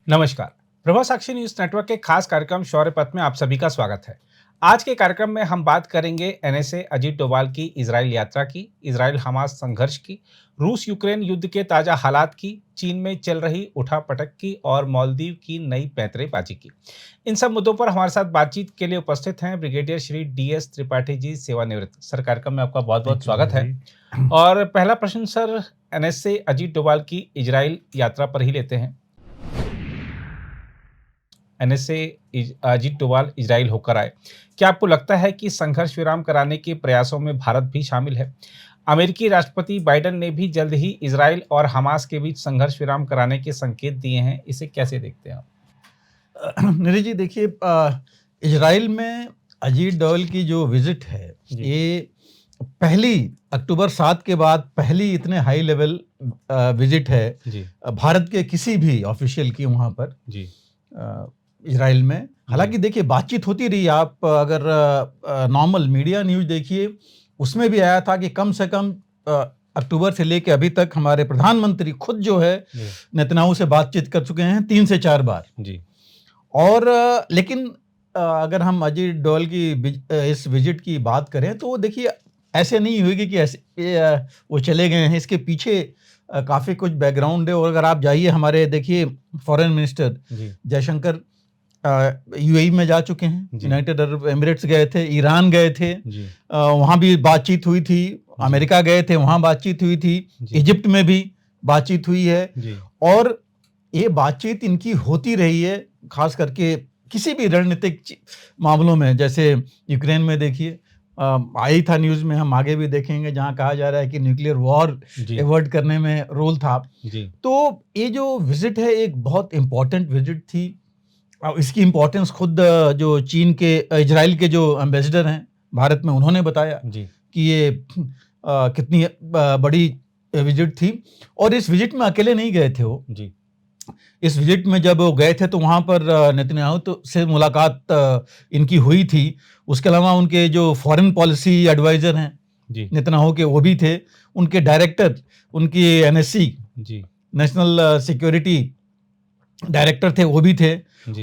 नमस्कार। प्रभा साक्षी news network के खास कार्यक्रम शौर्य पथ में आप सभी का स्वागत है। आज के कार्यक्रम में हम बात करेंगे एनएसए अजीत डोभाल की इजराइल यात्रा की, इजराइल हमास संघर्ष की, रूस यूक्रेन युद्ध के ताजा हालात की, चीन में चल रही उठापटक की और मालदीव की नई पैंतरेबाजी की। इन सब मुद्दों पर हमारे साथ बातचीत के लिए उपस्थित हैं ब्रिगेडियर श्री डीएस त्रिपाठी जी, सेवानिवृत्त। सर, कार्यक्रम में आपका बहुत बहुत स्वागत है। और पहला प्रश्न सर, एनएसए अजीत डोभाल की इजराइल यात्रा पर ही लेते हैं। एनएसए अजीत डोभाल इजराइल होकर आए। क्या आपको लगता है कि संघर्ष विराम कराने के प्रयासों में भारत भी शामिल है? अमेरिकी राष्ट्रपति बाइडेन ने भी जल्द ही इजराइल और हमास के बीच संघर्ष विराम कराने के संकेत दिए हैं। इसे कैसे देखते हैं आप? नीरज जी, देखिए, इजराइल में अजीत डोभाल की जो विजिट है, ये पहली अक्टूबर 7 के बाद पहली इतने हाई लेवल विजिट है भारत के किसी भी ऑफिशियल की वहाँ पर इजराइल में। हालांकि देखिए, बातचीत होती रही। आप अगर नॉर्मल मीडिया न्यूज़ देखिए, उसमें भी आया था कि कम से कम अक्टूबर से लेकर अभी तक हमारे प्रधानमंत्री खुद जो है नेतन्याहू से बातचीत कर चुके हैं 3 से 4 बार जी। और लेकिन अगर हम अजीत डोभाल की इस विजिट की बात करें तो देखिए, ऐसे नहीं होगी कि ऐसे वो चले गए हैं। इसके पीछे काफ़ी कुछ बैकग्राउंड है। और अगर आप जाइए, हमारे देखिए फॉरेन मिनिस्टर जयशंकर यूएई में जा चुके हैं, यूनाइटेड अरब एमिरेट्स गए थे, ईरान गए थे, वहाँ भी बातचीत हुई थी, अमेरिका गए थे, वहाँ बातचीत हुई थी, इजिप्ट में भी बातचीत हुई है। और ये बातचीत इनकी होती रही है, खास करके किसी भी रणनीतिक मामलों में। जैसे यूक्रेन में देखिए, आई था न्यूज़ में, हम आगे भी देखेंगे, जहाँ कहा जा रहा है कि न्यूक्लियर वॉर एवर्ट करने में रोल था। तो ये जो विजिट है एक बहुत इम्पोर्टेंट विजिट थी। इसकी इम्पोर्टेंस खुद जो चीन के इजराइल के जो एम्बेसडर हैं भारत में, उन्होंने बताया कि ये कितनी बड़ी विजिट थी। और इस विजिट में अकेले नहीं गए थे वो जी। इस विजिट में जब वो गए थे तो वहाँ पर नेतन्याहू से मुलाकात इनकी हुई थी। उसके अलावा उनके जो फॉरेन पॉलिसी एडवाइज़र हैं नेतन्याहू के, वो भी थे। उनके डायरेक्टर, उनकी एनएससी नेशनल सिक्योरिटी डायरेक्टर थे, वो भी थे।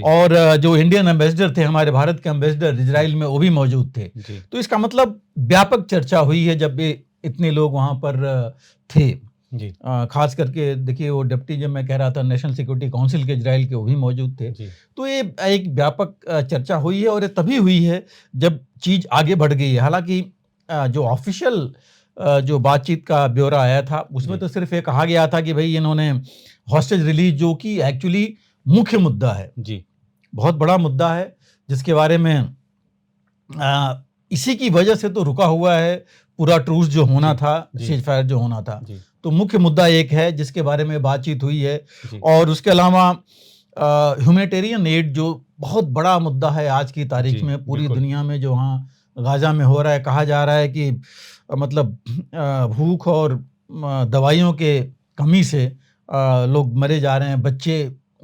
और जो इंडियन एम्बेसडर थे, हमारे भारत के एम्बेसडर इजराइल में, वो भी मौजूद थे। तो इसका मतलब व्यापक चर्चा हुई है जब इतने लोग वहाँ पर थे। खास करके देखिए, वो डिप्टी, जब मैं कह रहा था नेशनल सिक्योरिटी काउंसिल के इजराइल के, वो भी मौजूद थे। तो ये एक व्यापक चर्चा हुई है, और ये तभी हुई है जब चीज़ आगे बढ़ गई है। हालांकि जो ऑफिशियल जो बातचीत का ब्यौरा आया था, उसमें तो सिर्फ ये कहा गया था कि भाई इन्होंने हॉस्टेज रिलीज, जो कि एक्चुअली मुख्य मुद्दा है जी, बहुत बड़ा मुद्दा है, जिसके बारे में इसी की वजह से तो रुका हुआ है पूरा ट्रूस जो होना था, सीज फायर जो होना था। तो मुख्य मुद्दा एक है जिसके बारे में बातचीत हुई है। और उसके अलावा ह्यूमैनिटेरियन एड, जो बहुत बड़ा मुद्दा है आज की तारीख में पूरी दुनिया में, जो वहाँ गाजा में हो रहा है। कहा जा रहा है कि मतलब भूख और दवाइयों के कमी से लोग मरे जा रहे हैं।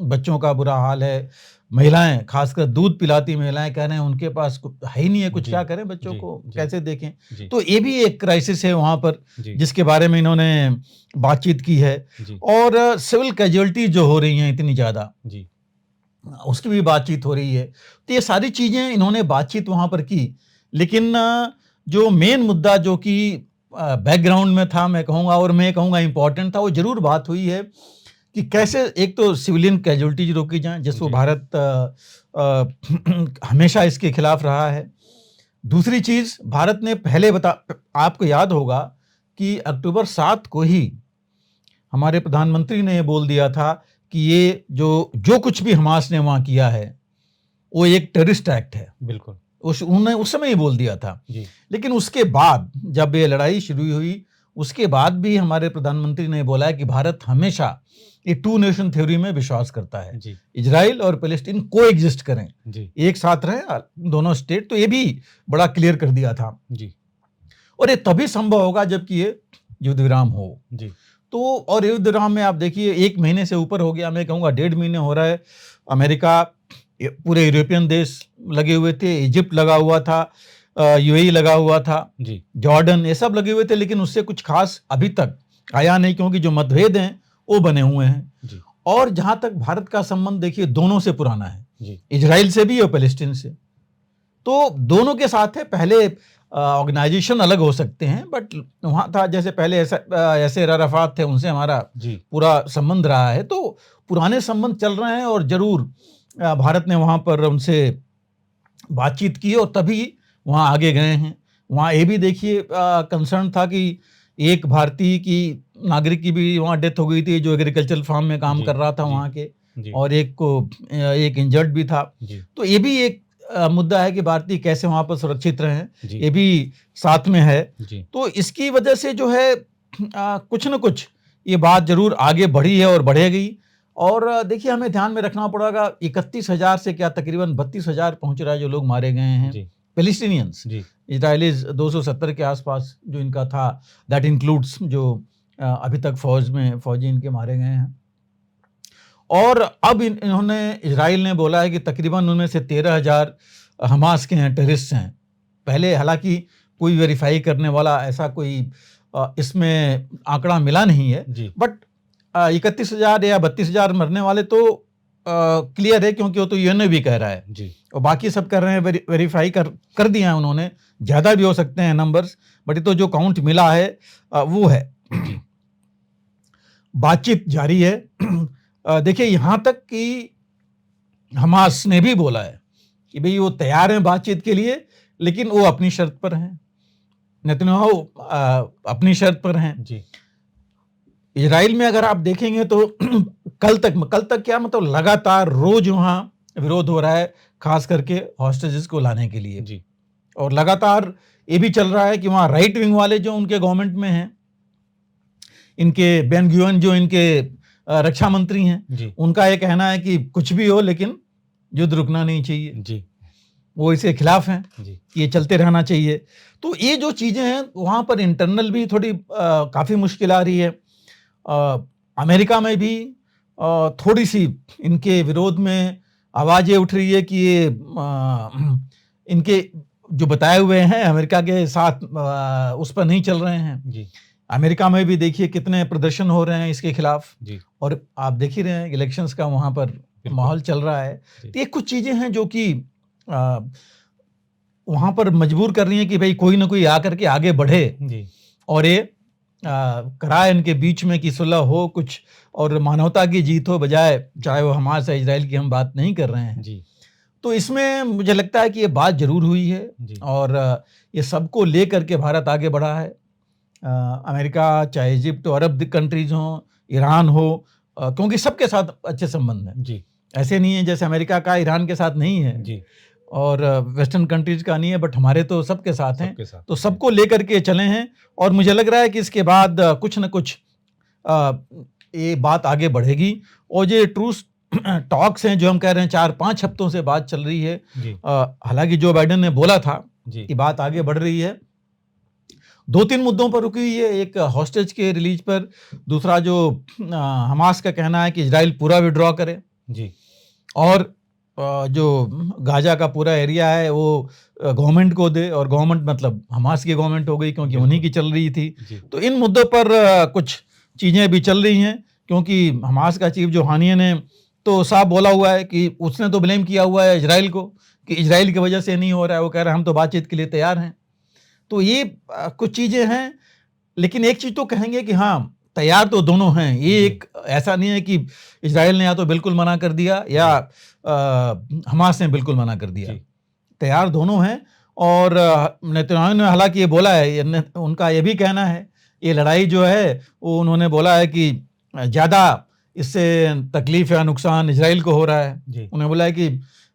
बच्चों का बुरा हाल है। महिलाएं, खासकर दूध पिलाती महिलाएं, कह रहे हैं उनके पास है ही नहीं है कुछ, क्या करें बच्चों को, कैसे देखें। तो ये भी एक क्राइसिस है वहाँ पर, जिसके बारे में इन्होंने बातचीत की है। और सिविल कैजुअलिटीज जो हो रही हैं इतनी ज़्यादा, उसकी भी बातचीत हो रही है। तो ये सारी चीज़ें इन्होंने बातचीत वहाँ पर की। लेकिन जो मेन मुद्दा, जो कि बैकग्राउंड में था, मैं कहूँगा, और मैं कहूँगा इम्पोर्टेंट था, वो जरूर बात हुई है कि कैसे एक तो सिविलियन कैजुअलिटीज रोकी जाएं, जिसको भारत हमेशा इसके खिलाफ रहा है। दूसरी चीज़, भारत ने पहले आपको याद होगा कि अक्टूबर 7 को ही हमारे प्रधानमंत्री ने ये बोल दिया था कि ये जो कुछ भी हमास ने वहाँ किया है वो एक टेररिस्ट एक्ट है। बिल्कुल, उन्होंने उस समय ही बोल दिया था। लेकिन उसके बाद जब ये लड़ाई शुरू हुई, उसके बाद भी हमारे प्रधानमंत्री ने बोला कि भारत हमेशा ये 2 नेशन थ्योरी में विश्वास करता है। इजराइल और पैलेस्टीन को एग्जिस्ट करें, एक साथ रहें दोनों स्टेट। तो ये भी बड़ा क्लियर कर दिया था और ये तभी संभव होगा जबकि ये युद्ध विराम हो तो। और युद्ध विराम में आप देखिए 1 महीने से ऊपर हो गया, मैं कहूँगा 1.5 महीने हो रहा है। अमेरिका, पूरे यूरोपियन देश लगे हुए थे, इजिप्ट लगा हुआ था, यूएई लगा हुआ था, जॉर्डन, ये सब लगे हुए थे। लेकिन उससे कुछ खास अभी तक आया नहीं, क्योंकि जो मतभेद हैं वो बने हुए हैं। और जहां तक भारत का संबंध देखिए दोनों से पुराना है, जी, इजराइल से भी और पैलेस्टीन से, तो दोनों के साथ है। पहले ऑर्गेनाइजेशन अलग हो सकते हैं, बट वहाँ था जैसे पहले ऐसे अराफात थे, उनसे हमारा जी, पूरा संबंध रहा है, तो पुराने संबंध चल रहे हैं और जरूर भारत ने वहाँ पर उनसे बातचीत की और तभी वहाँ आगे गए हैं। वहाँ ये भी देखिए कंसर्न था कि एक भारतीय की नागरिक की भी वहाँ डेथ हो गई थी जो एग्रीकल्चरल फार्म में काम जी, कर रहा था जी, वहाँ के, जी, और एक को एक इंजर्ड भी था। जी, तो ये भी एक मुद्दा है कि भारतीय कैसे वहाँ पर सुरक्षित रहें, जी, ये भी साथ में है। जी, तो इसकी वजह से जो है कुछ न कुछ ये बात जरूर आगे बढ़ी है और बढ़ेगी। और देखिए हमें ध्यान में रखना पड़ेगा, 31,000 से क्या तकरीबन 32,000 पहुंच रहा है जो लोग मारे गए हैं जी, पैलेस्टीनियंस। जी, इजराइलीज 270 के आसपास जो इनका था, दैट इंक्लूड्स जो अभी तक फौजी इनके मारे गए हैं। और अब इन्होंने इजराइल ने बोला है कि तकरीबन उनमें से 13,000 हमास के हैं, टेररिस्ट हैं। पहले हालांकि कोई वेरीफाई करने वाला ऐसा कोई इसमें आंकड़ा मिला नहीं है, जी, बट 31,000 या 32,000 मरने वाले तो क्लियर है, क्योंकि वो तो यूएनओ भी कह रहा है जी, और बाकी सब कर रहे हैं, वेरीफाई कर दिया है उन्होंने। ज़्यादा भी हो सकते हैं नंबर्स, बट ये तो जो काउंट मिला है वो है। जी, बातचीत जारी है। देखिए यहाँ तक कि हमास ने भी बोला है कि भाई वो तैयार हैं बातचीत के लिए, लेकिन वो अपनी शर्त पर हैं। नेतन्याहू अपनी शर्त पर हैं। जी, इजराइल में अगर आप देखेंगे तो कल तक क्या मतलब लगातार रोज वहाँ विरोध हो रहा है, खास करके हॉस्टेजेस को लाने के लिए। जी, और लगातार ये भी चल रहा है कि वहाँ राइट विंग वाले जो उनके गवर्नमेंट में हैं, इनके बेन गुयन जो इनके रक्षा मंत्री हैं, जी, उनका ये कहना है कि कुछ भी हो लेकिन युद्ध रुकना नहीं चाहिए। जी, वो इसके खिलाफ हैं जी, कि ये चलते रहना चाहिए। तो ये जो चीज़ें हैं वहाँ पर इंटरनल भी थोड़ी काफ़ी मुश्किल आ रही है। अमेरिका में भी थोड़ी सी इनके विरोध में आवाज़ें उठ रही है कि ये इनके जो बताए हुए हैं अमेरिका के साथ उस पर नहीं चल रहे हैं। जी, अमेरिका में भी देखिए कितने प्रदर्शन हो रहे हैं इसके खिलाफ, जी, और आप देख ही रहे हैं इलेक्शंस का वहाँ पर माहौल चल रहा है। जी, तो ये कुछ चीज़ें हैं जो कि वहाँ पर मजबूर कर रही हैं कि भाई कोई ना कोई आकर के आगे बढ़े जी, और ये कराए इनके बीच में कि सुलह हो कुछ और मानवता की जीत हो, बजाय चाहे वो हमास या इजराइल की हम बात नहीं कर रहे हैं। जी, तो इसमें मुझे लगता है कि ये बात जरूर हुई है जी, और ये सबको ले करके भारत आगे बढ़ा है। अमेरिका चाहे इजिप्ट और अरब कंट्रीज हों, ईरान हो, क्योंकि सबके साथ अच्छे संबंध हैं। जी, ऐसे नहीं है जैसे अमेरिका का ईरान के साथ नहीं है जी, और वेस्टर्न कंट्रीज का नहीं है, बट हमारे तो सबके साथ हैं। सबके साथ, तो सबको लेकर के चले हैं और मुझे लग रहा है कि इसके बाद कुछ न कुछ ये बात आगे बढ़ेगी। और ये ट्रूस टॉक्स हैं जो हम कह रहे हैं 4-5 हफ्तों से बात चल रही है। जी, हालांकि जो बाइडेन ने बोला था जी, कि बात आगे बढ़ रही है, 2-3 मुद्दों पर रुकी हुई है। एक हॉस्टेज के रिलीज पर, दूसरा जो हमास का कहना है कि इजराइल पूरा विड्रॉ करे, जी, और जो गाजा का पूरा एरिया है वो गवर्नमेंट को दे, और गवर्नमेंट मतलब हमास की गवर्नमेंट हो गई क्योंकि उन्हीं की चल रही थी। जी, तो इन मुद्दों पर कुछ चीज़ें भी चल रही हैं, क्योंकि हमास का चीफ जो हानिया ने तो साफ बोला हुआ है कि उसने तो ब्लेम किया हुआ है इजराइल को कि इजराइल की वजह से नहीं हो रहा है। वो कह रहा है हम तो बातचीत के लिए तैयार हैं। तो ये कुछ चीज़ें हैं, लेकिन एक चीज़ तो कहेंगे कि हाँ तैयार तो दोनों हैं। ये एक ऐसा नहीं है कि इजराइल ने या तो बिल्कुल मना कर दिया या हमास ने बिल्कुल मना कर दिया। जी, तैयार दोनों हैं। और नेतन्याहू ने हालांकि ये बोला है, उनका ये भी कहना है, ये लड़ाई जो है वो उन्होंने बोला है कि ज़्यादा इससे तकलीफ या नुकसान इजराइल को हो रहा है। जी, उन्होंने बोला है कि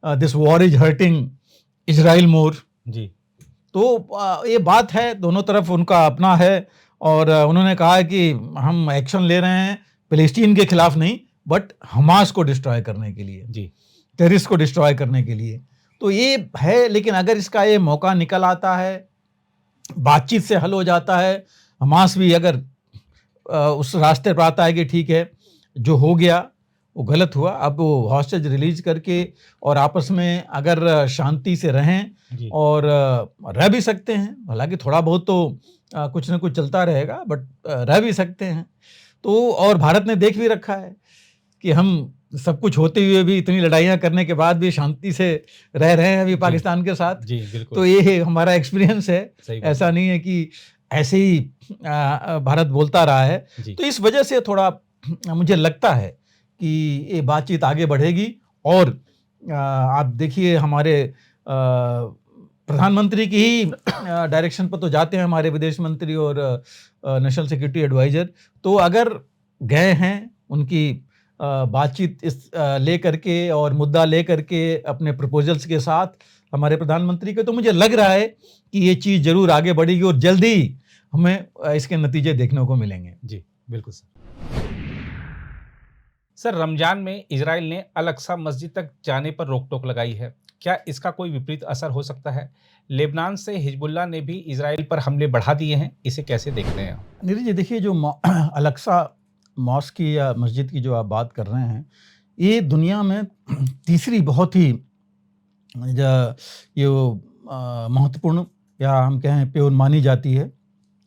this war is hurting Israel more. जी, तो ये बात है, दोनों तरफ उनका अपना है। और उन्होंने कहा है कि हम एक्शन ले रहे हैं फिलिस्तीन के खिलाफ नहीं, बट हमास को डिस्ट्रॉय करने के लिए, जी, टेररिस्ट को डिस्ट्रॉय करने के लिए। तो ये है, लेकिन अगर इसका ये मौका निकल आता है, बातचीत से हल हो जाता है, हमास भी अगर उस रास्ते पर आता है कि ठीक है जो हो गया वो गलत हुआ, अब वो हॉस्टेज रिलीज करके और आपस में अगर शांति से रहें जी, और रह भी सकते हैं, हालांकि थोड़ा बहुत तो कुछ ना कुछ चलता रहेगा, बट रह भी सकते हैं। तो और भारत ने देख भी रखा है कि हम सब कुछ होते हुए भी, इतनी लड़ाइयाँ करने के बाद भी शांति से रह रहे हैं अभी पाकिस्तान के साथ। जी बिल्कुल। तो ये हमारा एक्सपीरियंस है, सही बात ऐसा नहीं है कि ऐसे ही भारत बोलता रहा है। जी। तो इस वजह से थोड़ा मुझे लगता है कि ये बातचीत आगे बढ़ेगी। और आप देखिए हमारे प्रधानमंत्री की ही डायरेक्शन पर तो जाते हैं हमारे विदेश मंत्री और नेशनल सिक्योरिटी एडवाइजर। तो अगर गए हैं उनकी बातचीत इस ले करके और मुद्दा ले करके अपने प्रपोजल्स के साथ हमारे प्रधानमंत्री के, तो मुझे लग रहा है कि ये चीज़ जरूर आगे बढ़ेगी और जल्दी हमें इसके नतीजे देखने को मिलेंगे। जी बिल्कुल सर। सर, रमजान में इजराइल ने अल अक्सा मस्जिद तक जाने पर रोक टोक लगाई है, क्या इसका कोई विपरीत असर हो सकता है? लेबनान से हिजबुल्लाह ने भी इजराइल पर हमले बढ़ा दिए हैं, इसे कैसे देखते हैं आप? नीरज जी, देखिए जो अल अक्सा मॉस्क की या मस्जिद की जो आप बात कर रहे हैं, ये दुनिया में तीसरी बहुत ही ये महत्वपूर्ण या हम कहें प्योर मानी जाती है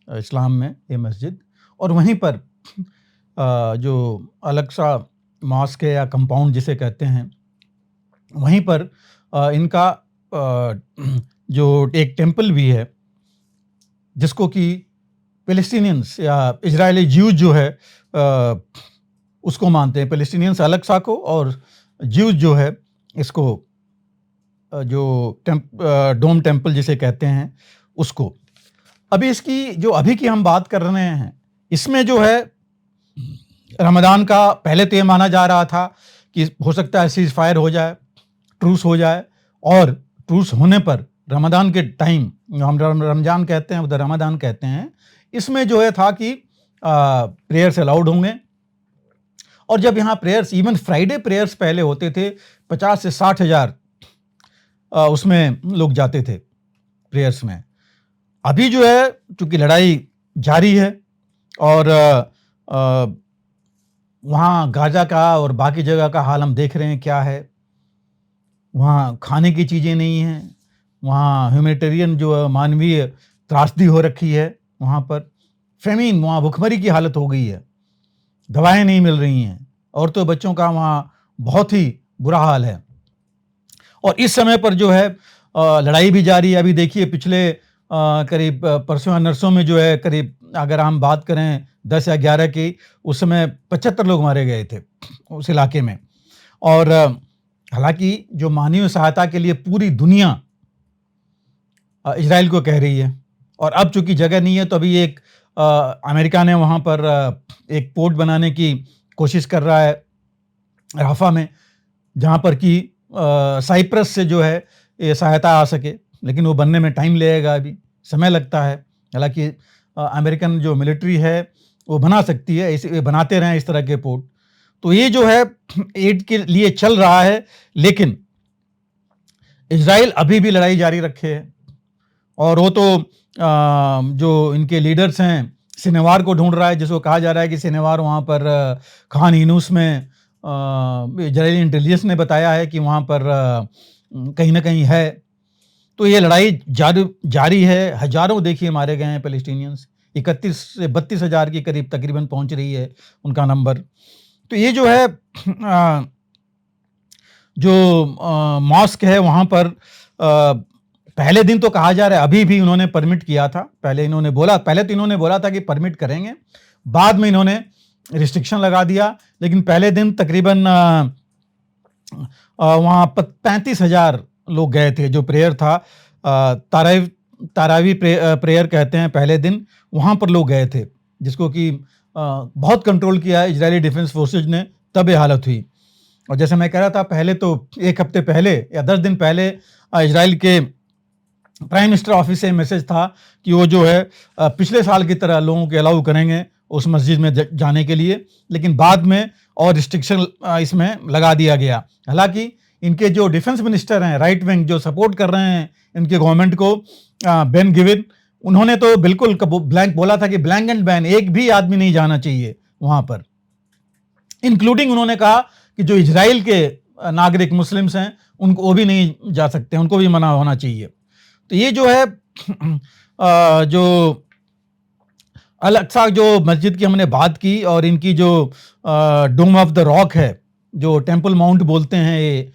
इस्लाम में ये मस्जिद। और वहीं पर जो अल अक्सा मॉस्क है या कंपाउंड जिसे कहते हैं, वहीं पर इनका जो एक टेम्पल भी है जिसको कि पैलेस्टीनियंस या इजरायली ज्यूज जो है उसको मानते हैं, पैलेस्टीनियंस अल अक्सा को और ज्यूज जो है इसको जो डोम टेम्पल जिसे कहते हैं उसको। अभी इसकी जो अभी की हम बात कर रहे हैं, इसमें जो है रमज़ान का पहले तो ये माना जा रहा था कि हो सकता है सीज फायर हो जाए, ट्रूस हो जाए, और ट्रूस होने पर रमज़ान के टाइम, हम रमज़ान कहते हैं उधर रमज़ान कहते हैं, इसमें जो है था कि प्रेयर्स अलाउड होंगे। और जब यहाँ प्रेयर्स, इवन फ्राइडे प्रेयर्स पहले होते थे, 50 से 60 हज़ार उसमें लोग जाते थे प्रेयर्स में। अभी जो है चूँकि लड़ाई जारी है और वहाँ गाजा का और बाकी जगह का हाल हम देख रहे हैं क्या है। वहाँ खाने की चीज़ें नहीं हैं, वहाँ ह्यूमैनिटेरियन जो मानवीय त्रासदी हो रखी है, वहाँ पर फेमिन, वहाँ भुखमरी की हालत हो गई है, दवाएं नहीं मिल रही हैं, औरतों बच्चों का वहाँ बहुत ही बुरा हाल है। और इस समय पर जो है लड़ाई भी जारी है। अभी देखिए पिछले करीब परसों या नरसों में जो है करीब, अगर हम बात करें 10 या 11 की, उस समय 75 लोग मारे गए थे उस इलाके में। और हालांकि जो मानवीय सहायता के लिए पूरी दुनिया इजराइल को कह रही है, और अब चूंकि जगह नहीं है तो अभी एक अमेरिका ने वहाँ पर एक पोर्ट बनाने की कोशिश कर रहा है राफा में, जहाँ पर कि साइप्रस से जो है ये सहायता आ सके, लेकिन वो बनने में टाइम लगेगा, अभी समय लगता है। हालांकि अमेरिकन जो मिलिट्री है वो बना सकती है, इसे बनाते रहें इस तरह के पोर्ट। तो ये जो है एड के लिए चल रहा है, लेकिन इजराइल अभी भी लड़ाई जारी रखे है। और वो तो जो इनके लीडर्स हैं सिनेवार को ढूंढ रहा है, जिसको कहा जा रहा है कि सिनेवार वहाँ पर खान यूनुस में इजरायली इंटेलिजेंस ने बताया है कि वहाँ पर कहीं ना कहीं है। तो ये लड़ाई जारी है। हजारों देखिए मारे गए हैं पैलेस्टीनियंस, 31 से 32 हज़ार के करीब तकरीबन पहुंच रही है उनका नंबर। तो ये जो है जो मॉस्क है वहाँ पर पहले दिन तो कहा जा रहा है, अभी भी उन्होंने परमिट किया था। पहले तो इन्होंने बोला था कि परमिट करेंगे, बाद में इन्होंने रिस्ट्रिक्शन लगा दिया। लेकिन पहले दिन तकरीबन वहाँ 35 हज़ार लोग गए थे। जो प्रेयर था तारावी प्रेयर कहते हैं, पहले दिन वहाँ पर लोग गए थे, जिसको कि बहुत कंट्रोल किया है इजरायली डिफेंस फोर्सेज ने, तब ये हालत हुई। और जैसे मैं कह रहा था, पहले तो एक हफ्ते पहले या 10 दिन पहले इजराइल के प्राइम मिनिस्टर ऑफिस से मैसेज था कि वो जो है पिछले साल की तरह लोगों के अलाउ करेंगे उस मस्जिद में जाने के लिए, लेकिन बाद में और रिस्ट्रिक्शन इसमें लगा दिया गया। हालांकि इनके जो डिफेंस मिनिस्टर हैं राइट विंग, जो सपोर्ट कर रहे हैं इनके गवर्नमेंट को, बेन गिविन, उन्होंने तो बिल्कुल ब्लैंक बोला था कि ब्लैंक एंड बैन, एक भी आदमी नहीं जाना चाहिए वहाँ पर। इंक्लूडिंग उन्होंने कहा कि जो इजराइल के नागरिक मुस्लिम्स हैं उनको, वो भी नहीं जा सकते, उनको भी मना होना चाहिए। तो ये जो है जो अल अक्सा जो मस्जिद की हमने बात की, और इनकी जो डोम ऑफ द रॉक है जो टेम्पल माउंट बोलते हैं ये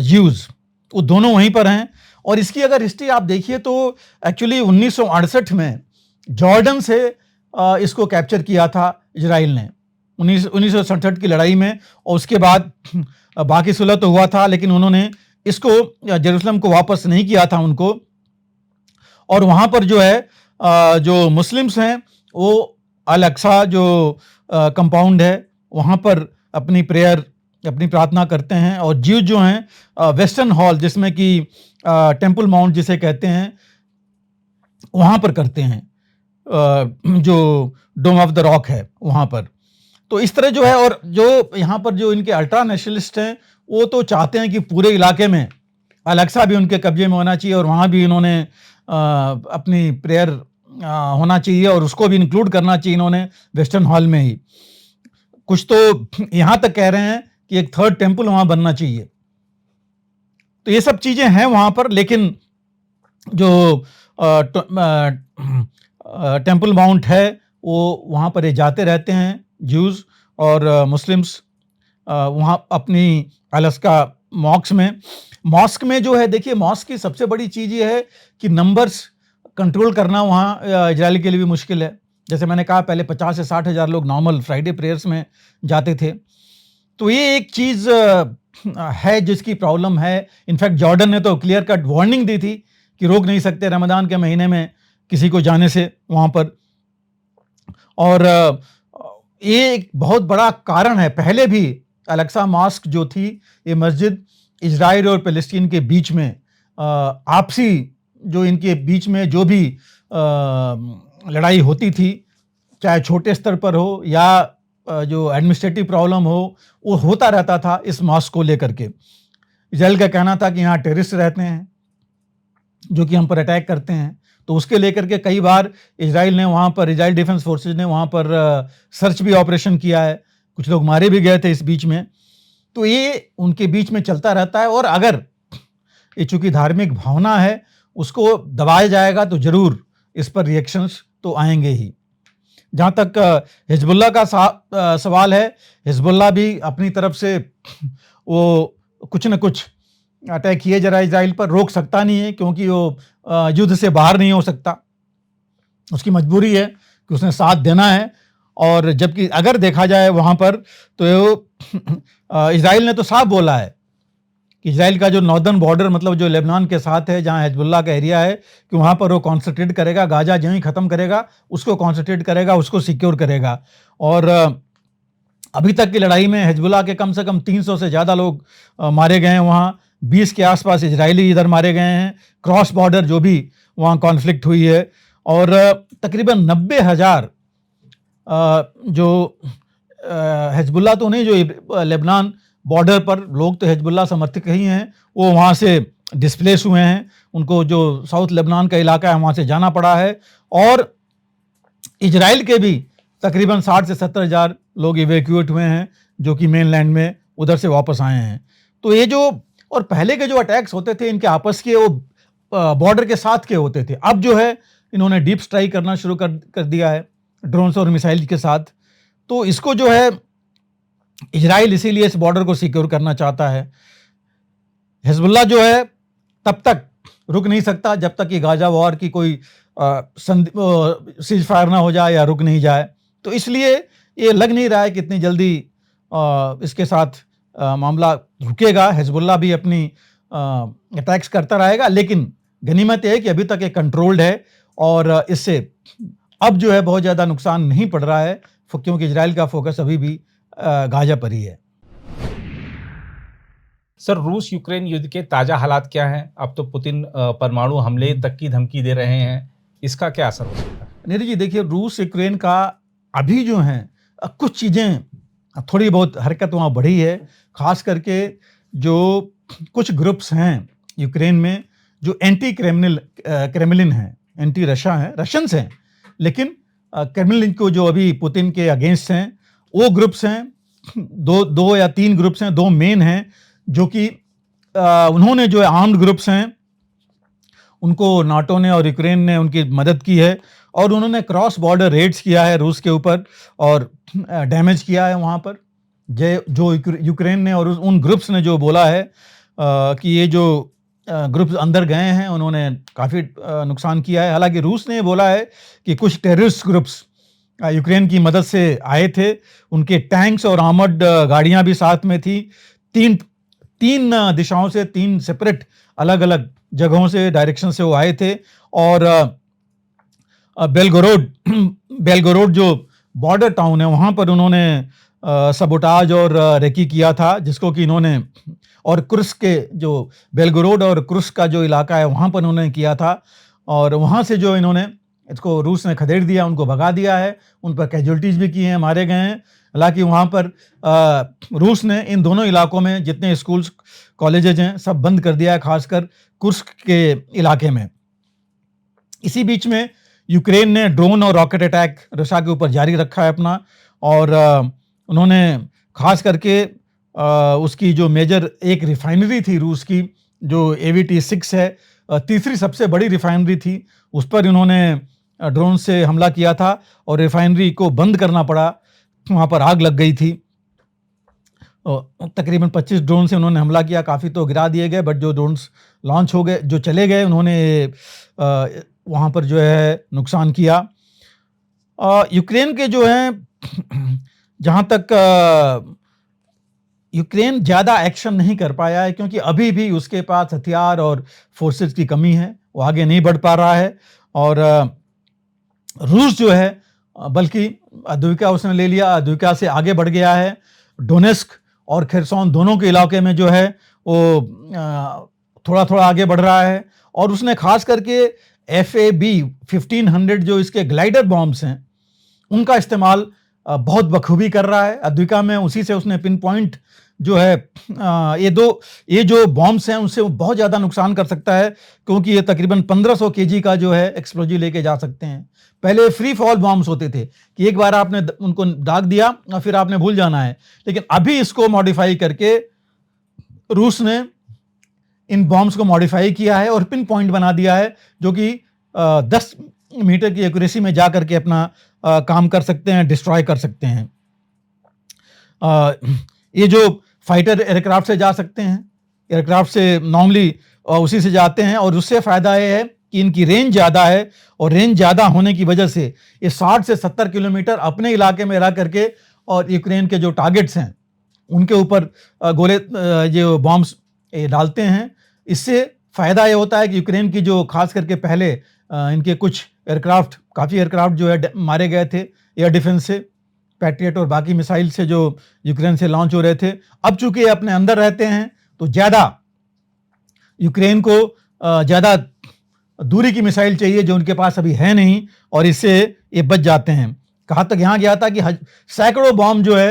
ज्यूज, वो दोनों वहीं पर हैं। और इसकी अगर हिस्ट्री आप देखिए तो एक्चुअली 1968 में जॉर्डन से इसको कैप्चर किया था इजराइल ने 1967 की लड़ाई में, और उसके बाद बाकी सुलह तो हुआ था, लेकिन उन्होंने इसको जेरूसलम को वापस नहीं किया था उनको। और वहाँ पर जो है जो मुस्लिम्स हैं वो अल अक्सा जो कंपाउंड है वहाँ पर अपनी प्रार्थना करते हैं, और ज्यू जो हैं वेस्टर्न हॉल जिसमें कि टेम्पल माउंट जिसे कहते हैं वहाँ पर करते हैं, जो डोम ऑफ द रॉक है वहाँ पर। तो इस तरह जो है, और जो यहाँ पर जो इनके अल्ट्रा नेशनलिस्ट हैं वो तो चाहते हैं कि पूरे इलाके में अल अक्सा भी उनके कब्जे में होना चाहिए, और वहाँ भी इन्होंने अपनी प्रेयर होना चाहिए, और उसको भी इंक्लूड करना चाहिए इन्होंने वेस्टर्न हॉल में ही। कुछ तो यहाँ तक कह रहे हैं कि एक थर्ड टेम्पल वहाँ बनना चाहिए। तो ये सब चीज़ें हैं वहाँ पर, लेकिन जो टेम्पल माउंट है वो वहाँ पर ये जाते रहते हैं ज्यूज़ और मुस्लिम्स वहाँ अपनी अलास्का मॉस्क में जो है। देखिए मॉस्क की सबसे बड़ी चीज़ ये है कि नंबर्स कंट्रोल करना वहाँ इजराइल के लिए भी मुश्किल है। जैसे मैंने कहा पहले 50 से 60 हज़ार लोग नॉर्मल फ्राइडे प्रेयर्स में जाते थे। तो ये एक चीज़ है जिसकी प्रॉब्लम है। इनफैक्ट जॉर्डन ने तो क्लियर कट वार्निंग दी थी कि रोक नहीं सकते रमज़ान के महीने में किसी को जाने से वहाँ पर। और ये एक बहुत बड़ा कारण है। पहले भी अल अक्सा मॉस्क जो थी ये मस्जिद इजराइल और फ़लस्तीन के बीच में आपसी जो इनके बीच में जो भी लड़ाई होती थी, चाहे छोटे स्तर पर हो या जो एडमिनिस्ट्रेटिव प्रॉब्लम हो, वो होता रहता था इस मॉस्क को लेकर के। इजराइल का कहना था कि यहाँ टेररिस्ट रहते हैं जो कि हम पर अटैक करते हैं, तो उसके लेकर के कई बार इजराइल डिफेंस फोर्सेज ने वहाँ पर सर्च भी ऑपरेशन किया है, कुछ लोग मारे भी गए थे इस बीच में। तो ये उनके बीच में चलता रहता है, और अगर ये चूँकि धार्मिक भावना है उसको दबाया जाएगा तो ज़रूर इस पर रिएक्शंस तो आएंगे ही। जहाँ तक हिजबुल्लाह का सवाल है, हिजबुल्लाह भी अपनी तरफ से वो कुछ न कुछ अटैक किए जा रहा है इजराइल पर, रोक सकता नहीं है क्योंकि वो युद्ध से बाहर नहीं हो सकता, उसकी मजबूरी है कि उसने साथ देना है। और जबकि अगर देखा जाए वहाँ पर तो इजराइल ने तो साफ बोला है कि इजराइल का जो नॉर्दर्न बॉर्डर मतलब जो लेबनान के साथ है, जहाँ हिजबुल्लाह का एरिया है, कि वहाँ पर वो कॉन्सनट्रेट करेगा, गाजा जहीं ख़त्म करेगा उसको कॉन्सनट्रेट करेगा, उसको सिक्योर करेगा। और अभी तक की लड़ाई में हिजबुल्लाह के कम से कम 300 से ज़्यादा लोग मारे गए हैं वहाँ, 20 के आसपास इजरायली इधर मारे गए हैं, क्रॉस बॉर्डर जो भी वहाँ कॉन्फ्लिक्ट हुई है। और तकरीबन 90,000 जो हिजबुल्लाह तो नहीं, जो लेबनान बॉर्डर पर लोग तो हिजबुल्लाह समर्थक ही हैं, वो वहाँ से डिस्प्लेस हुए हैं, उनको जो साउथ लेबनान का इलाका है वहाँ से जाना पड़ा है। और इजराइल के भी तकरीबन 60 से 70 हज़ार लोग इवैक्यूएट हुए हैं जो कि मेनलैंड में उधर से वापस आए हैं। तो ये जो और पहले के जो अटैक्स होते थे इनके आपस के, वो बॉर्डर के साथ के होते थे। अब जो है इन्होंने डीप स्ट्राइक करना शुरू कर दिया है ड्रोन्स और मिसाइल के साथ। तो इसको जो है इजराइल इसीलिए इस बॉर्डर को सिक्योर करना चाहता है। हिजबुल्लाह जो है तब तक रुक नहीं सकता जब तक कि गाजा वॉर की कोई सीज फायर ना हो जाए या रुक नहीं जाए। तो इसलिए ये लग नहीं रहा है कि इतनी जल्दी इसके साथ मामला रुकेगा। हिजबुल्लाह भी अपनी अटैक्स करता रहेगा, लेकिन गनीमत है कि अभी तक ये कंट्रोल्ड है और इससे अब जो है बहुत ज़्यादा नुकसान नहीं पड़ रहा है, क्योंकि इजराइल का फोकस अभी भी गाजा पर ही है। सर, रूस यूक्रेन युद्ध के ताज़ा हालात क्या हैं? अब तो पुतिन परमाणु हमले तक की धमकी दे रहे हैं, इसका क्या असर हो सकता है? नीरज जी, देखिए रूस यूक्रेन का अभी जो है कुछ चीज़ें थोड़ी बहुत हरकत वहाँ बढ़ी है। ख़ास करके जो कुछ ग्रुप्स हैं यूक्रेन में जो एंटी क्रेमलिन हैं, एंटी रशिया हैं, रशियंस हैं, लेकिन क्रेमलिन को जो अभी पुतिन के अगेंस्ट हैं वो ग्रुप्स हैं। दो या तीन ग्रुप्स हैं, दो मेन हैं जो कि उन्होंने जो आर्म्ड ग्रुप्स हैं उनको नाटो ने और यूक्रेन ने उनकी मदद की है, और उन्होंने क्रॉस बॉर्डर रेड्स किया है रूस के ऊपर और डैमेज किया है वहाँ पर। जो यूक्रेन ने और उन ग्रुप्स ने जो बोला है कि ये जो ग्रुप्स अंदर गए हैं उन्होंने काफ़ी नुकसान किया है। हालांकि रूस ने बोला है कि कुछ टेररिस्ट ग्रुप्स यूक्रेन की मदद से आए थे, उनके टैंक्स और आर्मर्ड गाड़ियां भी साथ में थी। तीन दिशाओं से, 3 सेपरेट अलग अलग जगहों से, डायरेक्शन से वो आए थे। और बेलगोरोड जो बॉर्डर टाउन है वहाँ पर उन्होंने सबोटाज और रेकी किया था, जिसको कि इन्होंने, और कुर्स्क के जो बेलगोरोड और कुर्स्क का जो इलाका है वहाँ पर उन्होंने किया था। और वहाँ से जो इन्होंने इसको रूस ने खदेड़ दिया, उनको भगा दिया है, उन पर कैजुअल्टीज भी की हैं, मारे गए हैं। हालांकि वहाँ पर रूस ने इन दोनों इलाकों में जितने स्कूल्स कॉलेजेज हैं सब बंद कर दिया है, खासकर कुर्स्क के इलाके में। इसी बीच में यूक्रेन ने ड्रोन और रॉकेट अटैक रशिया के ऊपर जारी रखा है अपना। और उन्होंने खास करके उसकी जो मेजर एक रिफाइनरी थी रूस की, जो AVT-6 है, तीसरी सबसे बड़ी रिफाइनरी थी, उस पर इन्होंने ड्रोन से हमला किया था और रिफाइनरी को बंद करना पड़ा, वहाँ पर आग लग गई थी। तकरीबन 25 ड्रोन से उन्होंने हमला किया, काफ़ी तो गिरा दिए गए, बट जो ड्रोन्स लॉन्च हो गए, जो चले गए, उन्होंने वहाँ पर जो है नुकसान किया। यूक्रेन के जो हैं, जहाँ तक यूक्रेन ज़्यादा एक्शन नहीं कर पाया है क्योंकि अभी भी उसके पास हथियार और फोर्सेस की कमी है, वो आगे नहीं बढ़ पा रहा है। और रूस जो है बल्कि अद्विका उसने ले लिया, अद्विका से आगे बढ़ गया है। डोनेस्क और खेरसोन दोनों के इलाके में जो है वो थोड़ा थोड़ा आगे बढ़ रहा है। और उसने खास करके FAB-1500 जो इसके ग्लाइडर बॉम्ब्स हैं उनका इस्तेमाल बहुत बखूबी कर रहा है अद्विका में। उसी से उसने पिन पॉइंट जो है ये जो बॉम्ब्स हैं उनसे वो बहुत ज़्यादा नुकसान कर सकता है, क्योंकि ये तकरीबन 1500 kg का जो है एक्सप्लोजिव लेके जा सकते हैं। पहले फ्री फॉल बॉम्ब्स होते थे कि एक बार आपने उनको दाग दिया और फिर आपने भूल जाना है, लेकिन अभी इसको मॉडिफाई करके रूस ने इन बॉम्ब्स को मॉडिफाई किया है और पिन पॉइंट बना दिया है, जो कि 10 मीटर की एक्यूरेसी में जा करके अपना काम कर सकते हैं, डिस्ट्रॉय कर सकते हैं। ये जो फाइटर एयरक्राफ्ट से जा सकते हैं, एयरक्राफ्ट से नॉर्मली उसी से जाते हैं, और उससे फ़ायदा ये है कि इनकी रेंज ज़्यादा है, और रेंज ज़्यादा होने की वजह से ये 60 से 70 किलोमीटर अपने इलाके में रह करके और यूक्रेन के जो टारगेट्स हैं उनके ऊपर गोले जो बॉम्ब्स डालते हैं। इससे फ़ायदा ये होता है कि यूक्रेन की जो खास करके पहले इनके कुछ एयरक्राफ्ट, काफ़ी एयरक्राफ्ट जो है मारे गए थे एयर डिफेंस से, पैट्रियट और बाकी मिसाइल से जो यूक्रेन से लॉन्च हो रहे थे। अब चूंकि ये अपने अंदर रहते हैं तो ज़्यादा यूक्रेन को ज़्यादा दूरी की मिसाइल चाहिए जो उनके पास अभी है नहीं, और इससे ये बच जाते हैं। कहाँ तक यहाँ गया था कि सैकड़ों बॉम्ब जो है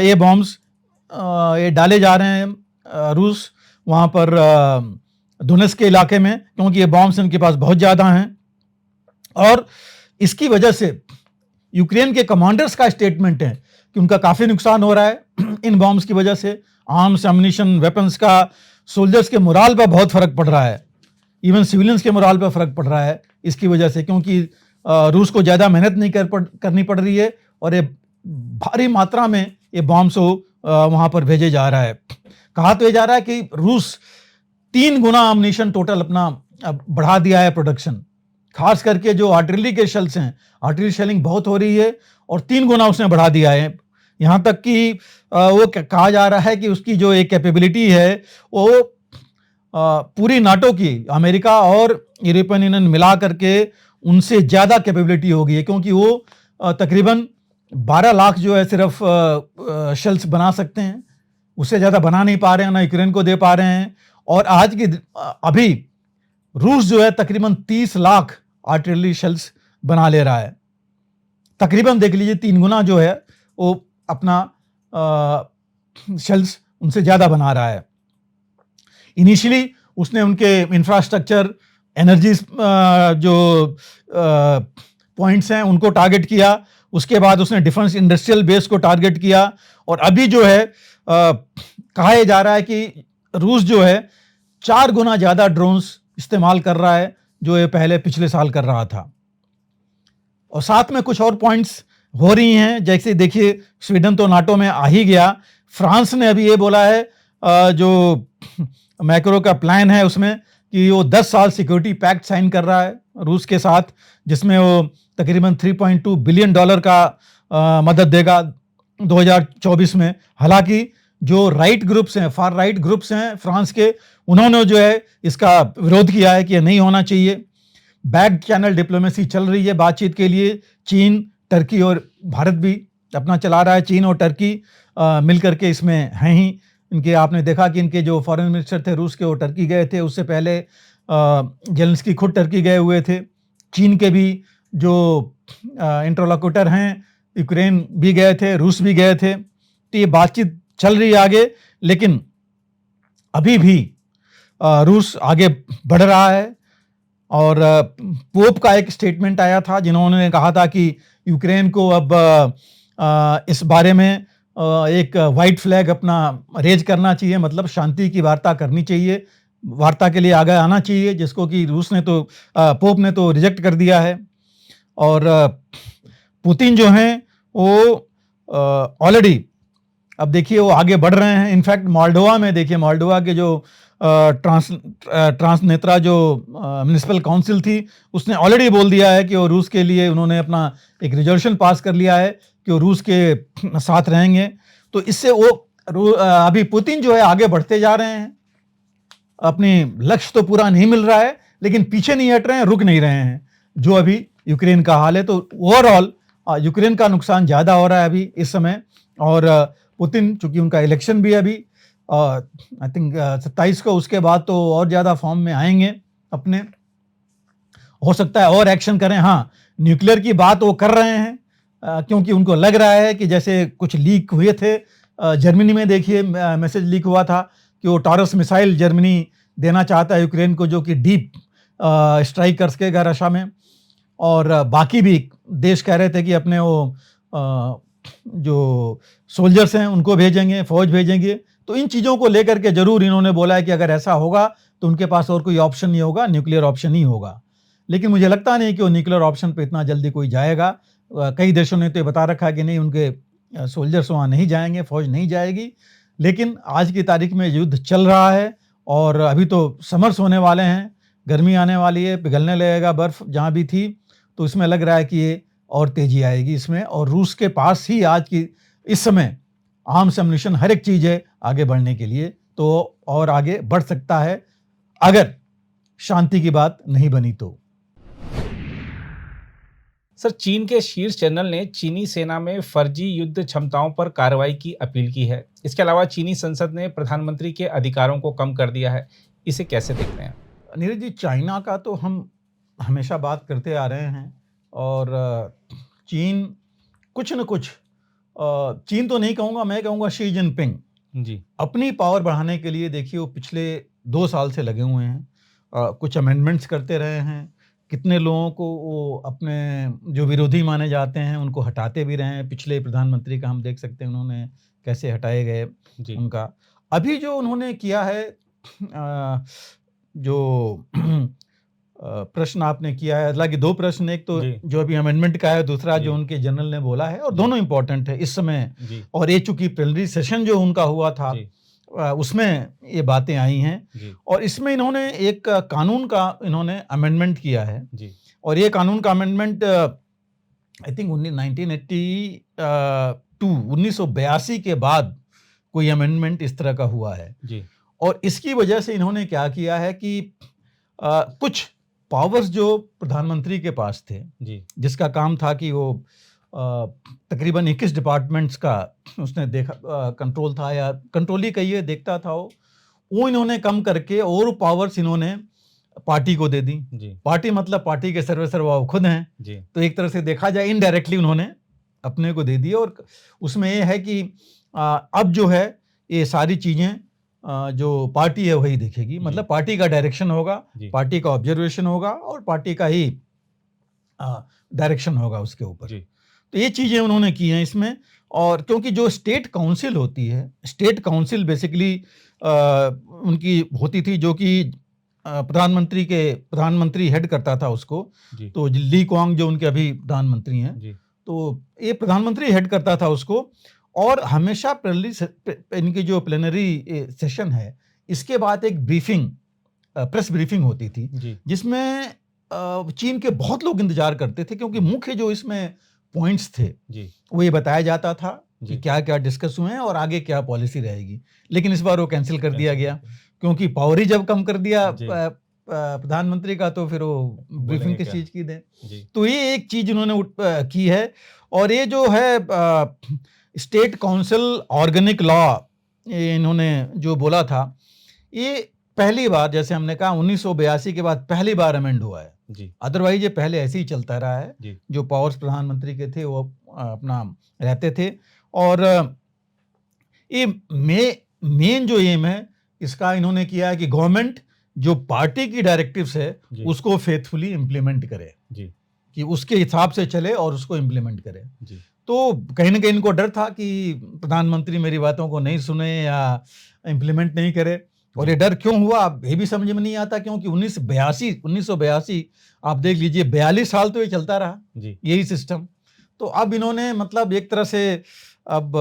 ये बॉम्ब्स ये डाले जा रहे हैं रूस वहाँ पर डोनेस्क के इलाके में, क्योंकि ये बॉम्ब्स इनके पास बहुत ज़्यादा हैं। और इसकी वजह से यूक्रेन के कमांडर्स का स्टेटमेंट है कि उनका काफ़ी नुकसान हो रहा है इन बॉम्ब्स की वजह से। आर्म्स, एम्युनिशन, वेपन्स का सोल्जर्स के मोराल पर बहुत फ़र्क पड़ रहा है, इवन सिविलियंस के मोराल पर फ़र्क पड़ रहा है इसकी वजह से, क्योंकि रूस को ज़्यादा मेहनत नहीं करनी पड़ रही है और ये भारी मात्रा में ये बॉम्ब्स वहाँ पर भेजे जा रहा है। कहा तो ये जा रहा है कि रूस 3 गुना एम्युनिशन टोटल अपना बढ़ा दिया है प्रोडक्शन, खास करके जो आर्टिलरी के शेल्स हैं, आर्टिलरी शेलिंग बहुत हो रही है और 3 गुना उसने बढ़ा दिया है। यहाँ तक कि वो कहा जा रहा है कि उसकी जो एक कैपेबिलिटी है वो पूरी नाटो की, अमेरिका और यूरोपियन यूनियन मिला करके उनसे ज़्यादा कैपेबिलिटी हो गई है, क्योंकि वो तकरीबन 12 लाख जो है सिर्फ शेल्स बना सकते हैं, उससे ज़्यादा बना नहीं पा रहे हैं, ना यूक्रेन को दे पा रहे हैं। और आज की अभी रूस जो है तकरीबन 30 लाख आर्टिलरी शेल्स बना ले रहा है, तकरीबन देख लीजिए 3 गुना जो है वो अपना शेल्स उनसे ज़्यादा बना रहा है। इनिशियली उसने उनके इंफ्रास्ट्रक्चर, एनर्जी जो पॉइंट्स हैं उनको टारगेट किया, उसके बाद उसने डिफेंस इंडस्ट्रियल बेस को टारगेट किया, और अभी जो है कहा यह जा रहा है कि रूस जो है 4 गुना ज़्यादा ड्रोन्स इस्तेमाल कर रहा है जो ये पहले पिछले साल कर रहा था। और साथ में कुछ और पॉइंट्स हो रही हैं। जैसे देखिए स्वीडन तो नाटो में आ ही गया, फ्रांस ने अभी ये बोला है जो मैक्रो का प्लान है उसमें कि वो 10 साल सिक्योरिटी पैक्ट साइन कर रहा है रूस के साथ, जिसमें वो तकरीबन $3.2 बिलियन का मदद देगा 2024 में। हालांकि जो राइट ग्रुप्स हैं, फार राइट ग्रुप्स हैं फ्रांस के, उन्होंने जो है इसका विरोध किया है कि ये नहीं होना चाहिए। बैक चैनल डिप्लोमेसी चल रही है बातचीत के लिए, चीन, टर्की और भारत भी अपना चला रहा है। चीन और टर्की मिलकर के इसमें हैं ही। इनके आपने देखा कि इनके जो फॉरेन मिनिस्टर थे रूस के, वो टर्की गए थे। उससे पहले जेलेंस्की खुद टर्की गए हुए थे। चीन के भी जो इंटरलोक्यूटर हैं यूक्रेन भी गए थे, रूस भी गए थे। तो ये बातचीत चल रही है आगे, लेकिन अभी भी रूस आगे बढ़ रहा है। और पोप का एक स्टेटमेंट आया था जिन्होंने कहा था कि यूक्रेन को अब इस बारे में एक वाइट फ्लैग अपना रेज करना चाहिए, मतलब शांति की वार्ता करनी चाहिए, वार्ता के लिए आगे आना चाहिए, जिसको कि रूस ने तो पोप ने तो रिजेक्ट कर दिया है। और पुतिन जो हैं वो ऑलरेडी अब देखिए वो आगे बढ़ रहे हैं। इनफैक्ट मोल्डोवा में देखिए, मोल्डोवा के जो ट्रांसनेत्रा जो म्युनिसिपल काउंसिल थी, उसने ऑलरेडी बोल दिया है कि वो रूस के लिए, उन्होंने अपना एक रिजोल्यूशन पास कर लिया है कि वो रूस के साथ रहेंगे। तो इससे वो अभी पुतिन जो है आगे बढ़ते जा रहे हैं। अपनी लक्ष्य तो पूरा नहीं मिल रहा है, लेकिन पीछे नहीं हट रहे हैं, रुक नहीं रहे हैं, जो अभी यूक्रेन का हाल है। तो ओवरऑल यूक्रेन का नुकसान ज़्यादा हो रहा है अभी इस समय। और पुतिन, चूंकि उनका इलेक्शन भी अभी आई थिंक 27 को, उसके बाद तो और ज़्यादा फॉर्म में आएंगे अपने, हो सकता है और एक्शन करें। हाँ, न्यूक्लियर की बात वो कर रहे हैं क्योंकि उनको लग रहा है कि जैसे कुछ लीक हुए थे जर्मनी में, देखिए मैसेज लीक हुआ था कि वो टॉरस मिसाइल जर्मनी देना चाहता है यूक्रेन को, जो कि डीप स्ट्राइक कर सकेगा रशा में। और बाकी भी देश कह रहे थे कि अपने वो जो सोल्जर्स हैं उनको भेजेंगे, फौज भेजेंगे। तो इन चीज़ों को लेकर के जरूर इन्होंने बोला है कि अगर ऐसा होगा तो उनके पास और कोई ऑप्शन नहीं होगा, न्यूक्लियर ऑप्शन ही होगा। लेकिन मुझे लगता नहीं कि वो न्यूक्लियर ऑप्शन पे इतना जल्दी कोई जाएगा। कई देशों ने तो बता रखा है कि नहीं, उनके सोल्जर्स वहाँ नहीं जाएंगे, फौज नहीं जाएगी। लेकिन आज की तारीख में युद्ध चल रहा है और अभी तो समर्स होने वाले हैं, गर्मी आने वाली है, पिघलने लगेगा बर्फ़ जहाँ भी थी। तो इसमें लग रहा है कि ये और तेज़ी आएगी इसमें। और रूस के पास ही आज की इस समय आर्म्स एम्युनिशन हर एक चीज़ है आगे बढ़ने के लिए, तो और आगे बढ़ सकता है अगर शांति की बात नहीं बनी तो। सर, चीन के शीर्ष जनरल ने चीनी सेना में फर्जी युद्ध क्षमताओं पर कार्रवाई की अपील की है। इसके अलावा चीनी संसद ने प्रधानमंत्री के अधिकारों को कम कर दिया है। इसे कैसे देखते हैं? नीरज जी, चाइना का तो हम हमेशा बात करते आ रहे हैं। और चीन कुछ न कुछ, चीन तो नहीं कहूँगा, मैं कहूँगा शी जिनपिंग जी अपनी पावर बढ़ाने के लिए, देखिए वो पिछले 2 साल से लगे हुए हैं। कुछ अमेंडमेंट्स करते रहे हैं, कितने लोगों को वो अपने जो विरोधी माने जाते हैं उनको हटाते भी रहे हैं। पिछले प्रधानमंत्री का हम देख सकते हैं उन्होंने कैसे हटाए गए जी उनका। अभी जो उन्होंने किया है, जो प्रश्न आपने किया है, हालांकि 2 प्रश्न, एक तो जी जो अभी अमेंडमेंट का है, दूसरा जी जो उनके जनरल ने बोला है, और जी दोनों इंपॉर्टेंट है इस समय। जी और ये चूंकि प्लेनरी सेशन जो उनका हुआ था जी उसमें ये बातें आई हैं। जी और इसमें इन्होंने एक कानून का इन्होंने अमेंडमेंट किया है। जी और ये कानून का अमेंडमेंट आई थिंक 1982 के बाद कोई अमेंडमेंट इस तरह का हुआ है। जी और इसकी वजह से इन्होंने क्या किया है कि कुछ पावर्स जो प्रधानमंत्री के पास थे, जी जिसका काम था कि वो तकरीबन 21 डिपार्टमेंट्स का उसने देखा, कंट्रोल था, या कंट्रोल ही कहिए, देखता था वो इन्होंने कम करके और पावर्स इन्होंने पार्टी को दे दी। जी पार्टी मतलब पार्टी के सर्वेसर्वा वो खुद हैं। जी तो एक तरह से देखा जाए इनडायरेक्टली उन्होंने अपने को दे दिए। और उसमें ये है कि अब जो है ये सारी चीज़ें जो पार्टी है वही देखेगी, मतलब पार्टी का डायरेक्शन होगा, पार्टी का ऑब्जर्वेशन होगा और पार्टी का ही डायरेक्शन होगा उसके ऊपर। तो ये चीज़ें उन्होंने की हैं इसमें। और क्योंकि जो स्टेट काउंसिल होती है, स्टेट काउंसिल बेसिकली उनकी होती थी, जो कि प्रधानमंत्री हेड करता था उसको। तो ली क्वांग जो उनके अभी प्रधानमंत्री हैं, तो ये प्रधानमंत्री हेड करता था उसको, और हमेशा इनकी जो प्लेनरी सेशन है इसके बाद एक ब्रीफिंग, प्रेस ब्रीफिंग होती थी, जिसमें चीन के बहुत लोग इंतजार करते थे, क्योंकि मुख्य जो इसमें पॉइंट्स थे वो ये बताया जाता था कि क्या क्या डिस्कस हुए हैं और आगे क्या पॉलिसी रहेगी। लेकिन इस बार वो कैंसिल कर दिया गया, क्योंकि पावर ही जब कम कर दिया प्रधानमंत्री का, तो फिर वो ब्रीफिंग किस चीज की दें। तो ये एक चीज इन्होंने की है। और ये जो है स्टेट काउंसिल ऑर्गेनिक लॉ, इन्होंने जो बोला था, ये पहली बार, जैसे हमने कहा 1982 के बाद पहली बार अमेंड हुआ है जी। अदरवाइज ये पहले ऐसे ही चलता रहा है जी। जो पावर्स प्रधानमंत्री के थे वो अपना रहते थे। और ये मेन जो एम है इसका इन्होंने किया है कि गवर्नमेंट जो पार्टी की डायरेक्टिव्स है उसको फेथफुली इम्प्लीमेंट करे जी, कि उसके हिसाब से चले और उसको इम्प्लीमेंट करे जी। तो कहीं ना कहीं इनको डर था कि प्रधानमंत्री मेरी बातों को नहीं सुने या इम्प्लीमेंट नहीं करे। और ये डर क्यों हुआ अब ये भी समझ में नहीं आता, क्योंकि 1982 आप देख लीजिए 42 साल तो ये चलता रहा जी, यही सिस्टम। तो अब इन्होंने मतलब एक तरह से, अब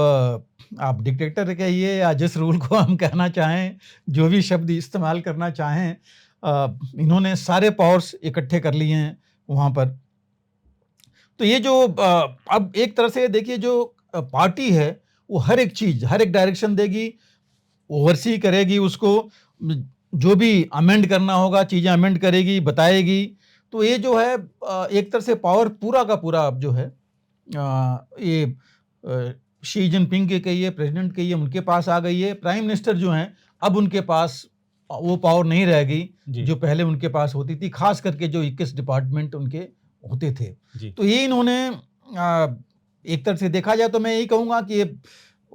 आप डिक्टेटर कहिए या जिस रूल को हम कहना चाहें, जो भी शब्द इस्तेमाल करना चाहें, इन्होंने सारे पावर्स इकट्ठे कर लिए हैं वहाँ पर। तो ये जो अब एक तरह से देखिए जो पार्टी है वो हर एक चीज, हर एक डायरेक्शन देगी, ओवरसी करेगी, उसको जो भी अमेंड करना होगा चीज़ें अमेंड करेगी, बताएगी। तो ये जो है एक तरह से पावर पूरा का पूरा अब जो है ये शी जिनपिंग के कहिए, प्रेसिडेंट कहिए, उनके पास आ गई है। प्राइम मिनिस्टर जो हैं अब उनके पास वो पावर नहीं रहेगी जो पहले उनके पास होती थी, खास करके जो 21 डिपार्टमेंट उनके होते थे। तो ये इन्होंने एक तरह से देखा जाए तो मैं यही कहूँगा कि ये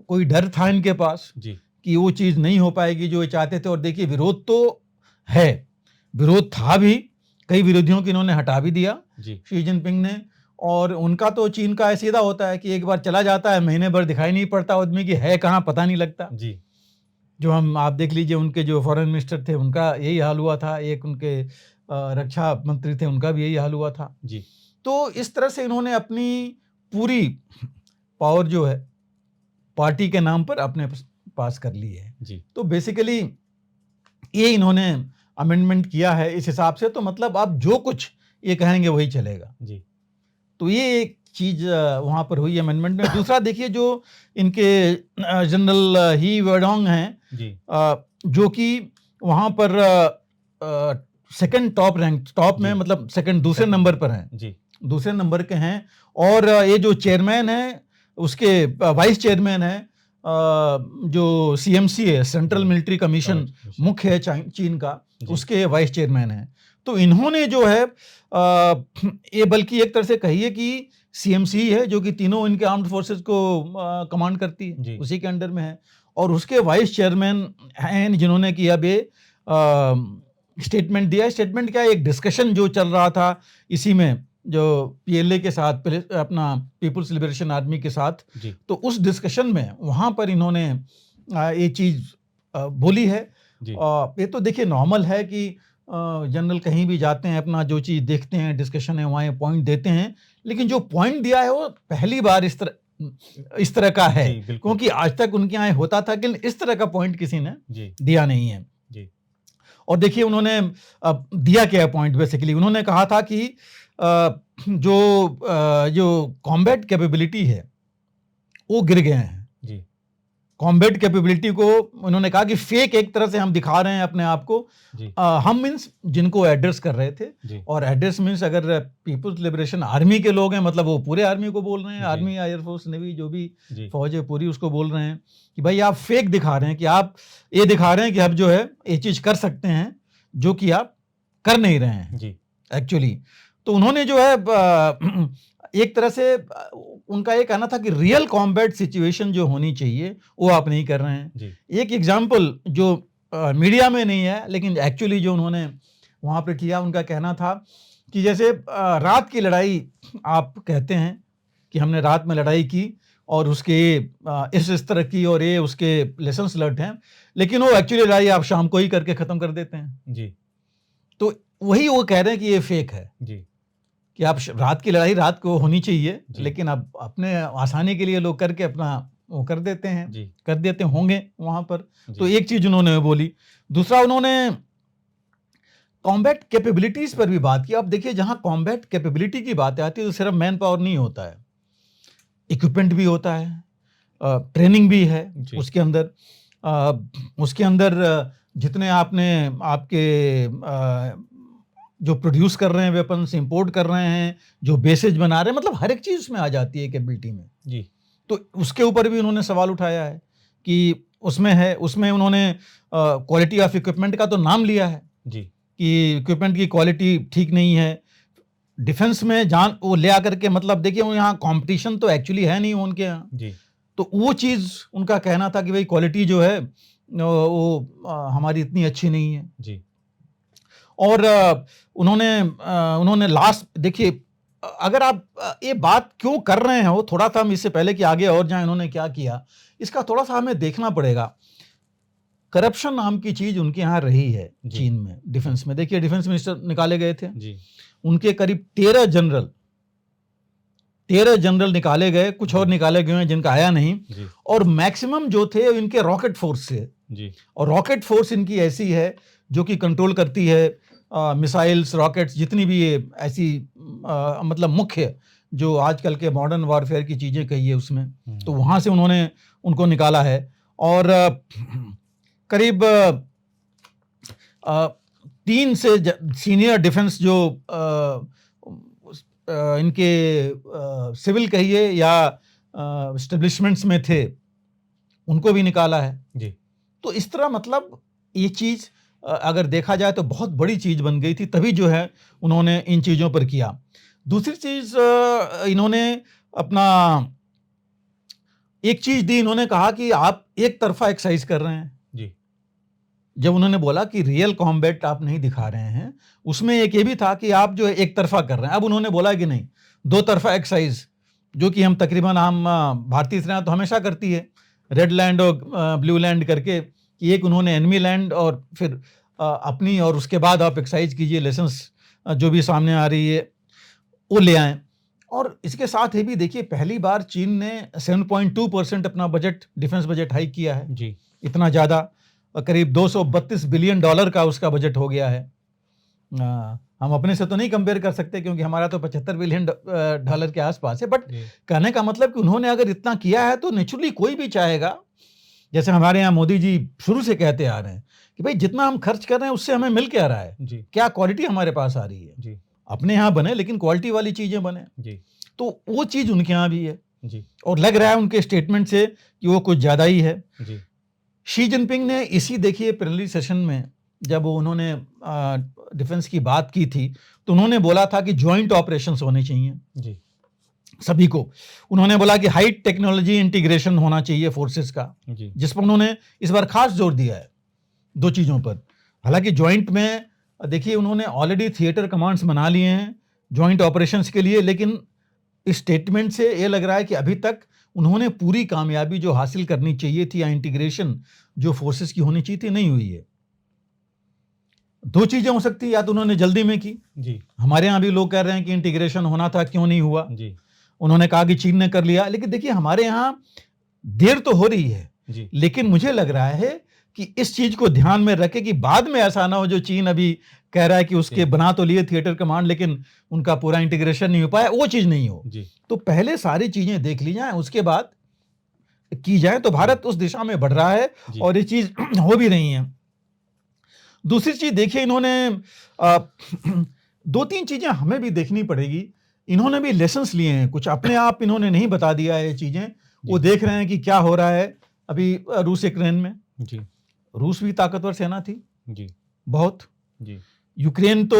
कोई डर था इनके पास जी, कि वो चीज़ नहीं हो पाएगी जो ये चाहते थे। और देखिए विरोध तो है, विरोध था भी, कई विरोधियों को इन्होंने हटा भी दिया शी जिनपिंग ने। और उनका तो चीन का सीधा होता है कि एक बार चला जाता है, महीने भर दिखाई नहीं पड़ता आदमी की है कहाँ, पता नहीं लगता जी। जो आप देख लीजिए उनके जो फॉरेन मिनिस्टर थे उनका यही हाल हुआ था, एक उनके रक्षा मंत्री थे उनका भी यही हाल हुआ था जी। तो इस तरह से इन्होंने अपनी पूरी पावर जो है पार्टी के नाम पर अपने पास कर ली है जी। तो बेसिकली ये इन्होंने अमेंडमेंट किया है इस हिसाब से, तो मतलब अब जो कुछ ये कहेंगे वही चलेगा जी। तो ये एक चीज वहां पर हुई अमेंडमेंट में। दूसरा देखिए जो इनके जनरल ही वेडोंग हैं जी, जो कि वहां पर सेकंड टॉप रैंक, टॉप में मतलब सेकंड दूसरे नंबर पर हैं जी, दूसरे नंबर के हैं। और ये जो चेयरमैन है उसके वाइस चेयरमैन है जो सीएमसी है, सेंट्रल मिलिट्री कमीशन मुख्य है चीन का, उसके वाइस चेयरमैन है। तो इन्होंने जो है ये बल्कि एक तरह से कहिए कि सीएमसी है जो कि तीनों इनके आर्म्ड फोर्सेस को कमांड करती है, उसी के अंडर में है। और उसके वाइस चेयरमैन हैं जिन्होंने कि अब ये स्टेटमेंट दिया। स्टेटमेंट क्या है, एक डिस्कशन जो चल रहा था इसी में जो पीएलए के साथ, अपना पीपुल्स लिबरेशन आर्मी के साथ, तो उस डिस्कशन में वहाँ पर इन्होंने ये चीज़ बोली है। ये तो देखिए नॉर्मल है कि जनरल कहीं भी जाते हैं, अपना जो चीज़ देखते हैं, डिस्कशन है, वहाँ पॉइंट देते हैं। लेकिन जो पॉइंट दिया है वो पहली बार इस तरह का है, क्योंकि आज तक उनके यहाँ होता था कि इस तरह का पॉइंट किसी ने दिया नहीं है जी। और देखिए उन्होंने दिया क्या पॉइंट, बेसिकली उन्होंने कहा था कि जो कॉम्बैट कैपेबिलिटी है वो गिर गए हैं जी। कॉम्बैट कैपेबिलिटी को उन्होंने कहा कि फेक एक तरह से हम दिखा रहे हैं अपने आप को। हम मीन्स जिनको एड्रेस कर रहे थे जी। और एड्रेस मीन्स अगर पीपुल्स लिबरेशन आर्मी के लोग हैं मतलब वो पूरे आर्मी को बोल रहे हैं, आर्मी, एयरफोर्स, नेवी, जो भी फौज है पूरी, उसको बोल रहे हैं कि भाई आप फेक दिखा रहे हैं, कि आप ये दिखा रहे हैं कि आप जो है ये चीज़ कर सकते हैं जो कि आप कर नहीं रहे हैं एक्चुअली। तो उन्होंने जो है एक तरह से उनका ये कहना था कि रियल कॉम्बैट सिचुएशन जो होनी चाहिए वो आप नहीं कर रहे हैं। एक एग्जांपल जो मीडिया में नहीं है लेकिन एक्चुअली जो उन्होंने वहाँ पर किया, उनका कहना था कि जैसे रात की लड़ाई आप कहते हैं कि हमने रात में लड़ाई की और उसके इस तरह की और ये उसके लेसन्स लर्न हैं, लेकिन वो एक्चुअली लड़ाई आप शाम को ही करके ख़त्म कर देते हैं जी। तो वही वो कह रहे हैं कि ये फेक है जी। कि आप रात की लड़ाई रात को होनी चाहिए, जी। लेकिन अब अपने आसानी के लिए लोग करके अपना वो कर देते हैं, जी। कर देते होंगे वहाँ पर। जी। तो एक चीज़ उन्होंने बोली। दूसरा उन्होंने कॉम्बैट कैपेबिलिटीज़ पर भी बात की। अब देखिए, जहाँ कॉम्बैट कैपेबिलिटी की बात आती है तो सिर्फ मैन पावर नहीं होता है, इक्विपमेंट भी होता है, ट्रेनिंग भी है जी। उसके अंदर। उसके अंदर जितने आपने आपके जो प्रोड्यूस कर रहे हैं वेपन्स, इंपोर्ट कर रहे हैं, जो बेसेज बना रहे हैं, मतलब हर एक चीज़ उसमें आ जाती है कैपेबिलिटी में। जी। तो उसके ऊपर भी उन्होंने सवाल उठाया है कि उसमें है, उसमें उन्होंने क्वालिटी ऑफ इक्विपमेंट का तो नाम लिया है जी। कि इक्विपमेंट की क्वालिटी ठीक नहीं है। डिफेंस में जान वो ले आकर के, मतलब देखिए, वो यहाँ कंपटीशन तो एक्चुअली है नहीं उनके यहाँ। जी। तो वो चीज़ उनका कहना था कि भाई क्वालिटी जो है वो हमारी इतनी अच्छी नहीं है। जी। और उन्होंने लास्ट, देखिए, अगर आप ये बात क्यों कर रहे हैं, वो थोड़ा सा हम इससे पहले कि आगे और जाएं इन्होंने क्या किया, इसका थोड़ा सा हमें देखना पड़ेगा। करप्शन नाम की चीज उनके यहाँ रही है जी। चीन में, डिफेंस में। देखिए, डिफेंस मिनिस्टर निकाले गए थे, जी। उनके करीब 13 जनरल निकाले गए, कुछ और निकाले गए हैं जिनका आया नहीं। जी। और मैक्सिमम जो थे इनके रॉकेट फोर्स से। जी। और रॉकेट फोर्स इनकी ऐसी है जो कि कंट्रोल करती है मिसाइल्स, रॉकेट्स, जितनी भी ये ऐसी मतलब मुख्य जो आजकल के मॉडर्न वॉरफेयर की चीज़ें कही है उसमें। तो वहाँ से उन्होंने उनको निकाला है। और करीब 3 से सीनियर डिफेंस जो इनके सिविल कहिए या एस्टेब्लिशमेंट्स में थे, उनको भी निकाला है। जी। तो इस तरह, मतलब ये चीज़ अगर देखा जाए तो बहुत बड़ी चीज़ बन गई थी, तभी जो है उन्होंने इन चीज़ों पर किया। दूसरी चीज़, इन्होंने अपना एक चीज़ दी, इन्होंने कहा कि आप एक तरफा एक्सरसाइज कर रहे हैं। जी। जब उन्होंने बोला कि रियल कॉम्बैट आप नहीं दिखा रहे हैं, उसमें एक ये भी था कि आप जो है एक तरफा कर रहे हैं। अब उन्होंने बोला कि नहीं, 2 तरफा एक्सरसाइज, जो कि हम तकरीबन भारतीय सेना तो हमेशा करती है, रेड लैंड और ब्लू लैंड करके, कि एक उन्होंने एनिमी लैंड और फिर अपनी, और उसके बाद आप एक्सरसाइज कीजिए, लेसन्स जो भी सामने आ रही है वो ले आएँ। और इसके साथ ये भी देखिए, पहली बार चीन ने 7.2% अपना बजट, डिफेंस बजट हाइक किया है। जी। इतना ज़्यादा, करीब $232 बिलियन का उसका बजट हो गया है। हम अपने से तो नहीं कंपेयर कर सकते क्योंकि हमारा तो $75 बिलियन के आसपास है, बट कहने का मतलब कि उन्होंने अगर इतना किया है तो नेचुरली कोई भी चाहेगा, जैसे हमारे यहाँ मोदी जी शुरू से कहते आ रहे हैं कि भाई जितना हम खर्च कर रहे हैं उससे हमें मिल क्या रहा है, जी। क्या क्वालिटी हमारे पास आ रही है। जी। अपने यहाँ बने लेकिन क्वालिटी वाली चीज़ें बने। जी। तो वो चीज़ उनके यहाँ भी है। जी। और लग रहा है उनके स्टेटमेंट से कि वो कुछ ज़्यादा ही है। जी। शी जिनपिंग ने इसी, देखिए, प्लेनरी सेशन में जब उन्होंने डिफेंस की बात की थी तो उन्होंने बोला था कि जॉइंट ऑपरेशंस होने चाहिए। जी। सभी को उन्होंने बोला कि हाई टेक्नोलॉजी इंटीग्रेशन होना चाहिए फोर्सेस का, जी। जिस पर उन्होंने इस बार खास जोर दिया है 2 चीज़ों पर। हालांकि जॉइंट में देखिए उन्होंने ऑलरेडी थिएटर कमांड्स बना लिए हैं जॉइंट ऑपरेशंस के लिए, लेकिन इस स्टेटमेंट से ये लग रहा है कि अभी तक उन्होंने पूरी कामयाबी जो हासिल करनी चाहिए थी या इंटीग्रेशन जो फोर्सेस की होनी चाहिए थी, नहीं हुई है। 2 चीज़ें हो सकती है, या तो उन्होंने जल्दी में की। जी। हमारे यहाँ भी लोग कह रहे हैं कि इंटीग्रेशन होना था, क्यों नहीं हुआ। जी। उन्होंने कहा कि चीन ने कर लिया, लेकिन देखिए हमारे यहाँ देर तो हो रही है। जी। लेकिन मुझे लग रहा है कि इस चीज को ध्यान में रखे कि बाद में ऐसा ना हो जो चीन अभी कह रहा है कि उसके बना तो लिए थिएटर कमांड लेकिन उनका पूरा इंटीग्रेशन नहीं हो पाया, वो चीज नहीं हो। जी। तो पहले सारी चीजें देख ली जाए, उसके बाद की जाए। तो भारत उस दिशा में बढ़ रहा है और ये चीज हो भी रही है। दूसरी चीज देखिए, इन्होंने 2-3 चीजें हमें भी देखनी पड़ेगी। इन्होंने भी लेसन्स लिए हैं, कुछ अपने आप इन्होंने नहीं बता दिया है ये चीजें, वो देख रहे हैं कि क्या हो रहा है अभी रूस यूक्रेन में। जी। रूस भी ताकतवर सेना थी। जी। बहुत। जी। यूक्रेन तो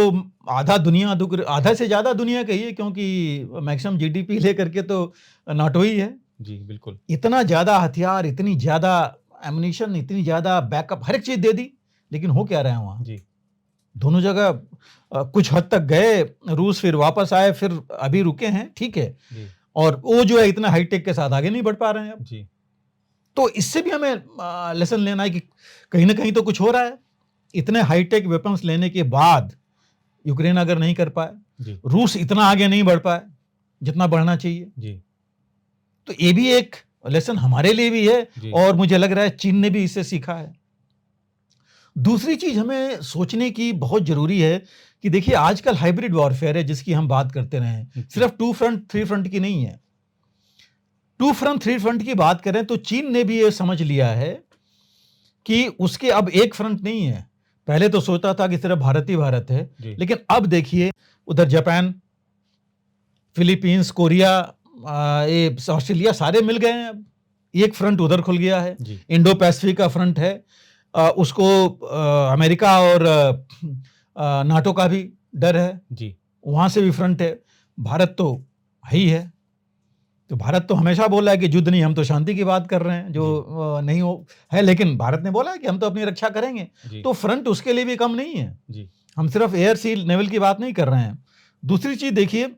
आधा से ज्यादा दुनिया का ही है, क्योंकि मैक्सिमम जीडीपी लेकर के तो नाटो ही है। जी बिल्कुल। इतना ज्यादा हथियार, इतनी ज्यादा एमुनिशन, इतनी ज्यादा बैकअप, हर एक चीज दे दी, लेकिन हो क्या रहा है वहां। जी। दोनों जगह कुछ हद तक गए रूस, फिर वापस आए, फिर अभी रुके हैं, ठीक है। जी। और वो जो है इतना हाईटेक के साथ आगे नहीं बढ़ पा रहे हैं अब। जी। तो इससे भी हमें लेसन लेना है कि कहीं ना कहीं तो कुछ हो रहा है। इतने हाईटेक वेपन्स लेने के बाद यूक्रेन अगर नहीं कर पाए, जी रूस इतना आगे नहीं बढ़ पाया जितना बढ़ना चाहिए। जी तो ये भी एक लेसन हमारे लिए भी है जी और मुझे लग रहा है चीन ने भी इससे सीखा है। दूसरी चीज हमें सोचने की बहुत जरूरी है कि देखिए आजकल हाइब्रिड वॉरफेयर है जिसकी हम बात करते रहे हैं, सिर्फ 2 फ्रंट 3 फ्रंट की नहीं है। 2 फ्रंट 3 फ्रंट की बात करें तो चीन ने भी ये समझ लिया है कि उसके अब एक फ्रंट नहीं है। पहले तो सोचता था कि सिर्फ भारत ही भारत है, लेकिन अब देखिए उधर जापान, फिलीपींस, कोरिया, ये ऑस्ट्रेलिया सारे मिल गए हैं। अब एक फ्रंट उधर खुल गया है। इंडो पैसिफिक का फ्रंट है, उसको अमेरिका और नाटो का भी डर है जी, वहां से भी फ्रंट है। भारत तो ही है, तो भारत तो हमेशा बोला है कि युद्ध नहीं, हम तो शांति की बात कर रहे हैं जो नहीं हो है, लेकिन भारत ने बोला है कि हम तो अपनी रक्षा करेंगे। तो फ्रंट उसके लिए भी कम नहीं है जी। हम सिर्फ एयर सी नेवल की बात नहीं कर रहे हैं। दूसरी चीज देखिए,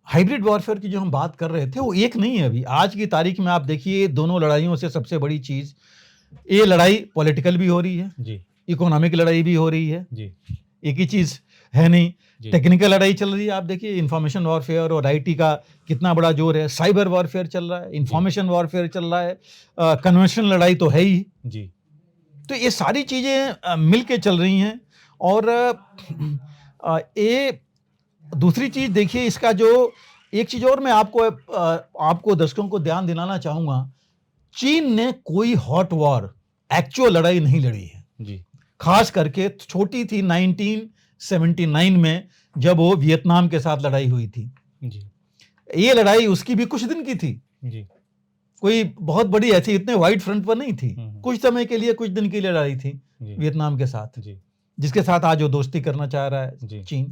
हाइब्रिड वॉरफेयर की जो हम बात कर रहे थे वो एक नहीं है। अभी आज की तारीख में आप देखिए दोनों लड़ाइयों से सबसे बड़ी चीज, ये लड़ाई पॉलिटिकल भी हो रही है जी, इकोनॉमिक लड़ाई भी हो रही है जी, एक ही चीज है नहीं। टेक्निकल लड़ाई चल रही है, आप देखिए इंफॉर्मेशन वॉरफेयर और आईटी का कितना बड़ा जोर है, साइबर वॉरफेयर चल रहा है, इंफॉर्मेशन वॉरफेयर चल रहा है, कन्वेंशनल लड़ाई तो है ही जी। तो ये सारी चीजें मिलके चल रही हैं। और ये दूसरी चीज देखिए, इसका जो एक चीज और मैं आपको दर्शकों को ध्यान दिलाना चाहूंगा, चीन ने कोई हॉट वॉर एक्चुअल लड़ाई नहीं लड़ी है जी। खास करके छोटी थी 1979 में जब वो वियतनाम के साथ लड़ाई हुई थी जी। ये लड़ाई उसकी भी कुछ दिन की थी जी, कोई बहुत बड़ी ऐसी इतने वाइड फ्रंट पर नहीं थी। कुछ समय के लिए, कुछ दिन के लिए लड़ाई थी वियतनाम के साथ जी, जिसके साथ आज वो दोस्ती करना चाह रहा है चीन,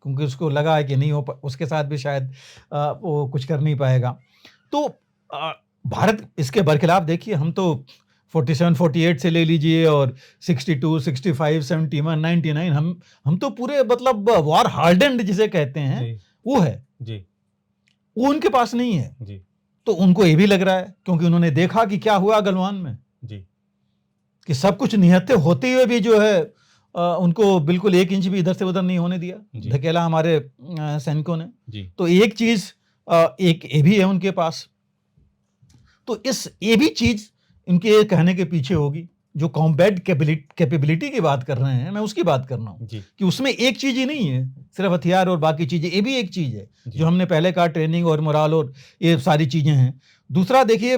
क्योंकि उसको लगा है कि नहीं हो उसके साथ भी शायद वो कुछ कर नहीं पाएगा। तो भारत इसके बरखिलाफ देखिए, हम तो 47, 48 से ले लीजिए और 62, 65, 71, 99, हम तो पूरे मतलब वॉर हार्डेंड जिसे कहते हैं वो है जी, वो उनके पास नहीं है जी। तो उनको ये भी लग रहा है, क्योंकि उन्होंने देखा कि क्या हुआ गलवान में जी, कि सब कुछ निहत्थे होते हुए भी जो है उनको बिल्कुल 1 इंच भी इधर से उधर नहीं होने दिया, धकेला हमारे सैनिकों ने जी। तो एक चीज एक ये भी है उनके पास। तो ये भी चीज इनके कहने के पीछे होगी, जो कॉम्बैट कैपेबिलिटी की बात कर रहे हैं, मैं उसकी बात कर रहा हूं कि उसमें एक चीज ही नहीं है सिर्फ हथियार और बाकी चीजें, ये भी एक चीज है जो हमने पहले कहा, ट्रेनिंग और मोराल और ये सारी चीजें हैं। दूसरा देखिए,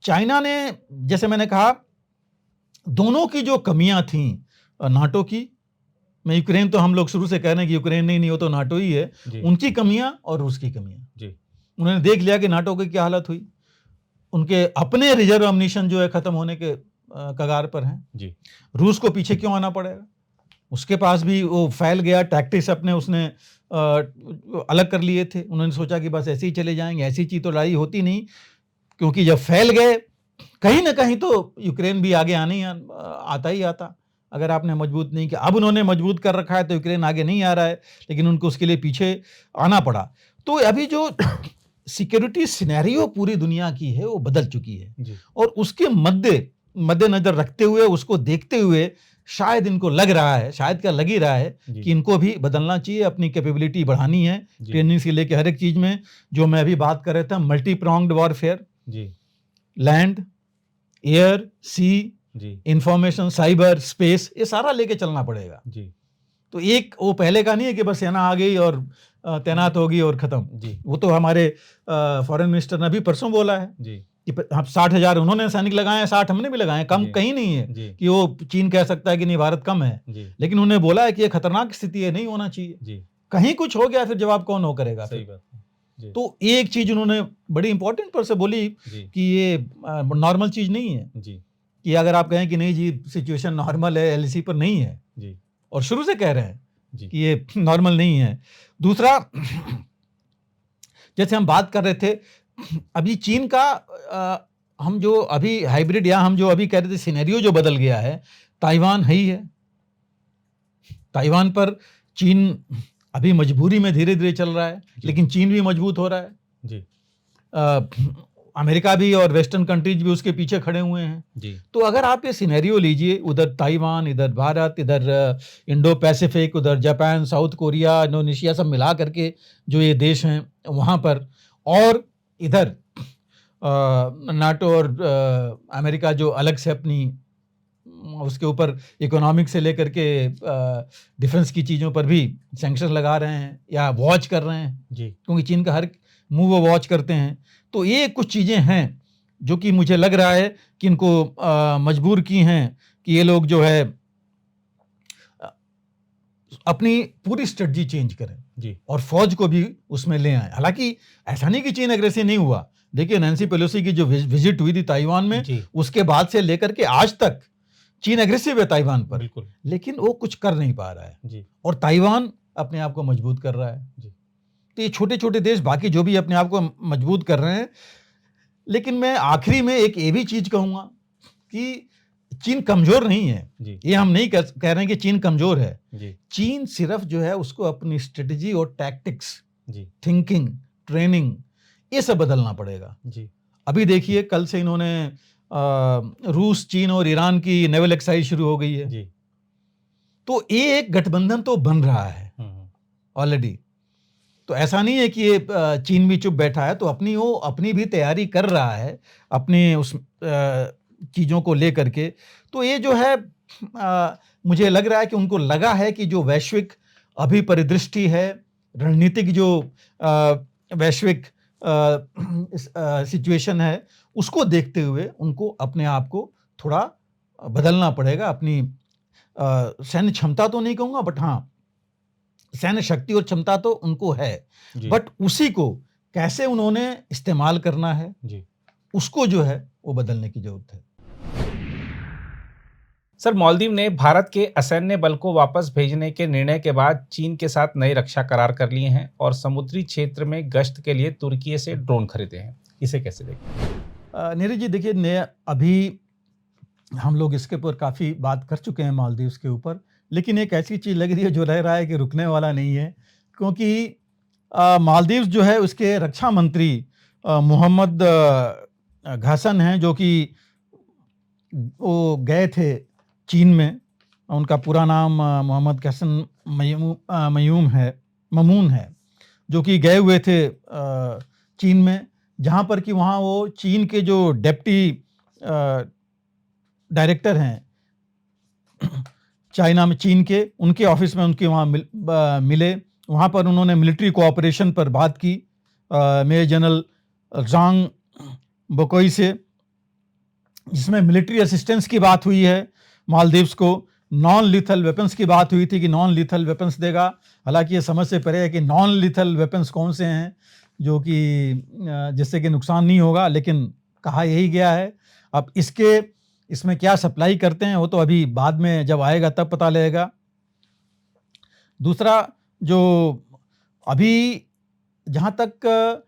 चाइना ने, जैसे मैंने कहा, दोनों की जो कमियां थी नाटो की, मैं यूक्रेन तो हम लोग शुरू से कह रहे हैं कि यूक्रेन नहीं हो तो नाटो ही है, उनकी कमियां और रूस की कमियां, उन्होंने देख लिया कि नाटो की क्या हालत हुई, उनके अपने रिजर्व अम्यूनिशन जो है खत्म होने के कगार पर हैं जी। रूस को पीछे क्यों आना पड़ेगा, उसके पास भी वो फैल गया, टैक्टिक्स अपने उसने अलग कर लिए थे। उन्होंने सोचा कि बस ऐसे ही चले जाएंगे, ऐसी चीज तो लड़ाई होती नहीं, क्योंकि जब फैल गए कहीं ना कहीं तो यूक्रेन भी आगे आने आता ही आता, अगर आपने मजबूत नहीं किया। अब उन्होंने मजबूत कर रखा है तो यूक्रेन आगे नहीं आ रहा है, लेकिन उनको उसके लिए पीछे आना पड़ा। तो अभी जो सिक्योरिटी सिनेरियो पूरी दुनिया की है वो बदल चुकी है और उसके मद्देनजर रखते हुए, उसको देखते हुए शायद इनको लग रहा है, शायद क्या लग ही रहा है कि इनको भी बदलना चाहिए, अपनी कैपेबिलिटी बढ़ानी है ट्रेनिंग से लेकर हर एक चीज में। जो मैं अभी बात कर रहा था, multi pronged warfare, land, air, sea, information, cyber, space, ये सारा लेके चलना पड़ेगा जी। तो एक वो पहले का नहीं है कि बस सेना आ गई और तैनात होगी और खत्म जी। वो तो हमारे फॉरेन मिनिस्टर ने अभी परसों बोला है जी कि 60,000 उन्होंने सैनिक लगाए हैं, 60 हमने भी लगाए, कम कहीं नहीं है कि वो चीन कह सकता है कि नहीं भारत कम है, लेकिन उन्होंने बोला है कि ये खतरनाक स्थिति है, नहीं होना चाहिए जी। कहीं कुछ हो गया फिर जवाब कौन हो करेगा। सही बात जी। तो एक चीज उन्होंने बड़ी इंपॉर्टेंट पर से बोली कि ये नॉर्मल चीज नहीं है जी, कि अगर आप कहें कि नहीं जी सिचुएशन नॉर्मल है, एलएसी पर नहीं है जी, और शुरू से कह रहे हैं कि ये नॉर्मल नहीं है। दूसरा, जैसे हम बात कर रहे थे अभी चीन का, हम जो अभी हाइब्रिड या हम जो अभी कह रहे थे सिनेरियो जो बदल गया है, ताइवान है ही है। ताइवान पर चीन अभी मजबूरी में धीरे धीरे चल रहा है, लेकिन चीन भी मजबूत हो रहा है जी। अमेरिका भी और वेस्टर्न कंट्रीज भी उसके पीछे खड़े हुए हैं जी। तो अगर आप ये सिनेरियो लीजिए, उधर ताइवान, इधर भारत, इधर इंडो पैसिफिक, उधर जापान, साउथ कोरिया, इंडोनेशिया सब मिला करके जो ये देश हैं वहाँ पर, और इधर नाटो और अमेरिका जो अलग से अपनी उसके ऊपर इकोनॉमिक से लेकर के डिफेंस की चीज़ों पर भी सैंक्शन लगा रहे हैं या वॉच कर रहे हैं जी। क्योंकि चीन का हर मूव वो वॉच करते हैं। तो ये कुछ चीज़ें हैं जो कि मुझे लग रहा है कि इनको मजबूर की हैं कि ये लोग जो है अपनी पूरी स्ट्रेटजी चेंज करें जी। और फौज को भी उसमें ले आए। हालांकि ऐसा नहीं कि चीन अग्रेसिव नहीं हुआ, देखिए नैन्सी पेलोसी की जो विजिट हुई थी ताइवान में, उसके बाद से लेकर के आज तक चीन एग्रेसिव है ताइवान पर, बिल्कुल, लेकिन वो कुछ कर नहीं पा रहा है जी। और ताइवान अपने आप को मजबूत कर रहा है जी। तो ये छोटे छोटे देश बाकी जो भी अपने आप को मजबूत कर रहे हैं। लेकिन मैं आखिरी में एक ये भी चीज कहूंगा कि चीन कमजोर नहीं है जी। ये हम नहीं कह रहे हैं कि चीन कमजोर है जी। चीन सिर्फ जो है उसको अपनी स्ट्रेटजी और टैक्टिक्स, जी। थिंकिंग, ट्रेनिंग, ये सब बदलना पड़ेगा जी। अभी देखिए कल से इन्होंने रूस, चीन और ईरान की नेवल एक्सरसाइज शुरू हो गई है जी। तो ये एक गठबंधन तो बन रहा है ऑलरेडी। तो ऐसा नहीं है कि ये चीन भी चुप बैठा है, तो अपनी भी तैयारी कर रहा है अपनी उस चीज़ों को लेकर के। तो ये जो है मुझे लग रहा है कि उनको लगा है कि जो वैश्विक अभी परिदृष्टि है, रणनीतिक जो वैश्विक सिचुएशन है, उसको देखते हुए उनको अपने आप को थोड़ा बदलना पड़ेगा। अपनी सैन्य क्षमता तो नहीं कहूँगा, बट हाँ सैन्य शक्ति और क्षमता तो उनको है, बट उसी को कैसे उन्होंने इस्तेमाल करना है जी, उसको जो है वो बदलने की जरूरत है। सर, मालदीव ने भारत के असैन्य बल को वापस भेजने के निर्णय के बाद चीन के साथ नए रक्षा करार कर लिए हैं और समुद्री क्षेत्र में गश्त के लिए तुर्की से ड्रोन खरीदे हैं। इसे कैसे देखते? नीरज जी देखिए, अभी हम लोग इसके ऊपर काफ़ी बात कर चुके हैं मालदीव्स के ऊपर, लेकिन एक ऐसी चीज़ लग रही है जो रह रहा है कि रुकने वाला नहीं है, क्योंकि मालदीव्स जो है उसके रक्षा मंत्री मोहम्मद घासन हैं, जो कि वो गए थे चीन में। उनका पूरा नाम मोहम्मद घासन ममून है, जो कि गए हुए थे चीन में, जहाँ पर कि वहाँ वो चीन के जो डिप्टी डायरेक्टर हैं चाइना में, चीन के, उनके ऑफिस में उनके वहाँ मिले। वहाँ पर उन्होंने मिलिट्री कोऑपरेशन पर बात की मेजर जनरल ज़ांग बकोई से, जिसमें मिलिट्री असिस्टेंस की बात हुई है मालदीव्स को, नॉन लीथल वेपन्स की बात हुई थी कि नॉन लीथल वेपन्स देगा। हालांकि ये समझ से परे है कि नॉन लीथल वेपन्स कौन से हैं जो कि जिससे कि नुकसान नहीं होगा, लेकिन कहा यही गया है। अब इसमें क्या सप्लाई करते हैं वो तो अभी बाद में जब आएगा तब पता लगेगा। दूसरा, जो अभी जहाँ तक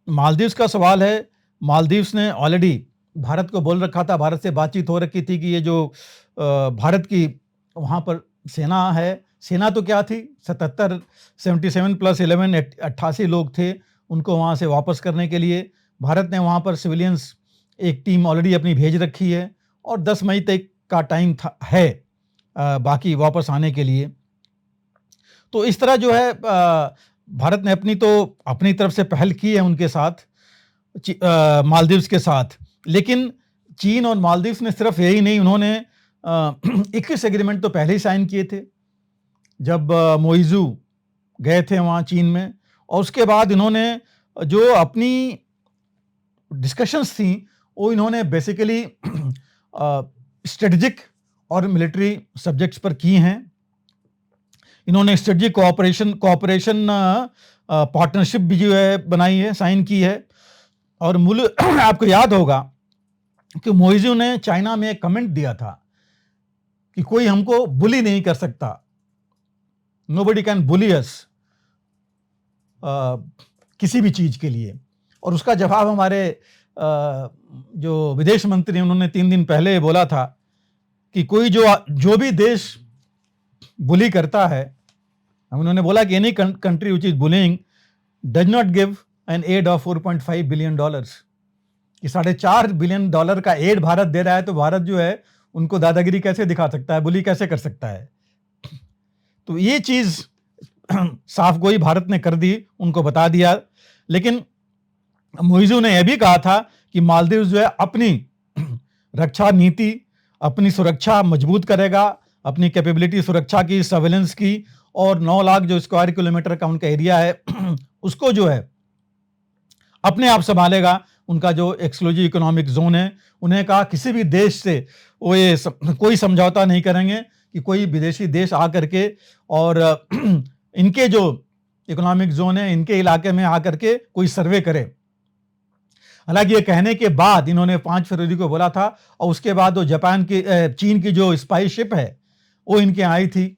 मालदीव्स का सवाल है, मालदीव्स ने ऑलरेडी भारत को बोल रखा था, भारत से बातचीत हो रखी थी कि ये जो भारत की वहाँ पर सेना है, सेना तो क्या थी, 77 प्लस 11 88 लोग थे, उनको वहाँ से वापस करने के लिए भारत ने वहाँ पर सिविलियंस एक टीम ऑलरेडी अपनी भेज रखी है और 10 मई तक का टाइम है बाकी वापस आने के लिए। तो इस तरह जो है भारत ने अपनी तरफ से पहल की है उनके साथ, मालदीव्स के साथ। लेकिन चीन और मालदीव्स ने सिर्फ यही नहीं, उन्होंने 21 एग्रीमेंट तो पहले ही साइन किए थे जब मोइजू गए थे वहाँ चीन में, और उसके बाद इन्होंने जो अपनी डिस्कशंस थी वो इन्होंने बेसिकली स्ट्रेटजिक और मिलिट्री सब्जेक्ट्स पर की हैं। इन्होंने स्ट्रेटजिक कोऑपरेशन पार्टनरशिप भी जो है बनाई है, साइन की है। और आपको याद होगा कि मोइजू ने चाइना में एक कमेंट दिया था कि कोई हमको बुली नहीं कर सकता, नोबडी कैन बुली अस, किसी भी चीज के लिए। और उसका जवाब हमारे जो विदेश मंत्री हैं उन्होंने 3 दिन पहले बोला था कि कोई जो भी देश बुली करता है, उन्होंने बोला कि any country which is bullying does not give an aid of $4.5 billion. कि $4.5 बिलियन का एड भारत दे रहा है, तो भारत जो है उनको दादागिरी कैसे दिखा सकता है, बुली कैसे कर सकता है। तो ये चीज साफ गोई भारत ने कर दी, उनको बता दिया। लेकिन मोइजू ने यह भी कहा था कि मालदीव जो है अपनी रक्षा नीति, अपनी सुरक्षा मजबूत करेगा, अपनी कैपेबिलिटी सुरक्षा की, सर्वेलेंस की, और 9 लाख जो स्क्वायर किलोमीटर का उनका एरिया है उसको जो है अपने आप संभालेगा। उनका जो एक्सक्लूसिव इकोनॉमिक जोन है, उन्हें कहा किसी भी देश से वो ये कोई समझौता नहीं करेंगे कि कोई विदेशी देश आकर के और इनके जो इकोनॉमिक जोन है, इनके इलाके में आकर के कोई सर्वे करे। हालांकि ये कहने के बाद इन्होंने 5 फरवरी को बोला था, और उसके बाद वो चीन की जो स्पाई शिप है वो इनके आई थी,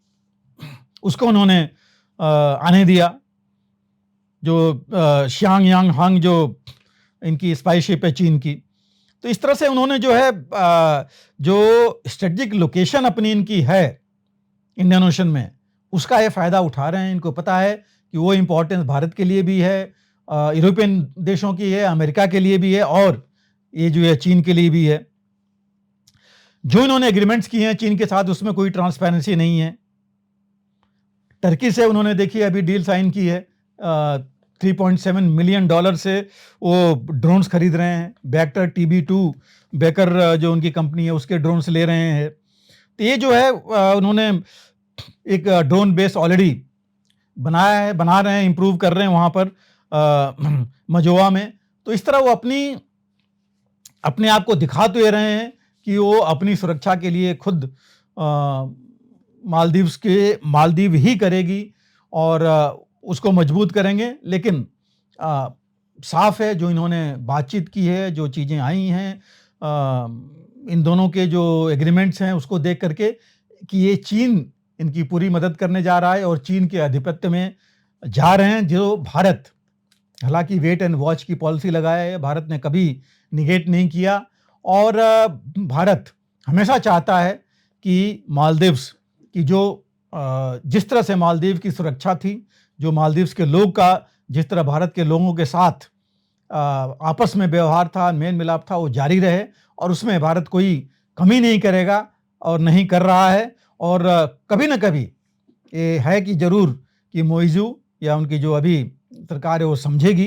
उसको उन्होंने आने दिया। जो शियांग यांग हांग जो इनकी स्पाई शिप है चीन की। तो इस तरह से उन्होंने जो है जो स्ट्रेटेजिक लोकेशन अपनी इनकी है इंडियन ओशन में, उसका ये फायदा उठा रहे हैं। इनको पता है कि वो इंपॉर्टेंस भारत के लिए भी है, यूरोपियन देशों की है, अमेरिका के लिए भी है, और ये जो है चीन के लिए भी है। जो इन्होंने एग्रीमेंट्स किए हैं चीन के साथ, उसमें कोई ट्रांसपेरेंसी नहीं है। टर्की से उन्होंने देखिए अभी डील साइन की है, $3.7 मिलियन से वो ड्रोन्स खरीद रहे हैं। बैक्टर TB2 बेकर जो उनकी कंपनी है उसके ड्रोन्स ले रहे हैं। तो ये जो है उन्होंने एक ड्रोन बेस ऑलरेडी बनाया है, बना रहे हैं, इंप्रूव कर रहे हैं वहाँ पर मजोआ में। तो इस तरह वो अपने आप को दिखा तो रहे हैं कि वो अपनी सुरक्षा के लिए खुद मालदीव ही करेगी और उसको मजबूत करेंगे। लेकिन साफ है जो इन्होंने बातचीत की है, जो चीज़ें आई हैं, इन दोनों के जो एग्रीमेंट्स हैं उसको देख करके कि ये चीन इनकी पूरी मदद करने जा रहा है और चीन के आधिपत्य में जा रहे हैं। जो भारत हालांकि वेट एंड वॉच की पॉलिसी लगाया है, भारत ने कभी निगेट नहीं किया, और भारत हमेशा चाहता है कि मालदीव्स की जो जिस तरह से मालदीव की सुरक्षा थी, जो मालदीव्स के लोग का जिस तरह भारत के लोगों के साथ आपस में व्यवहार था, मेल मिलाप था, वो जारी रहे, और उसमें भारत कोई कमी नहीं करेगा और नहीं कर रहा है। और कभी न कभी ये है कि जरूर कि मोइजू या उनकी जो अभी सरकार है वो समझेगी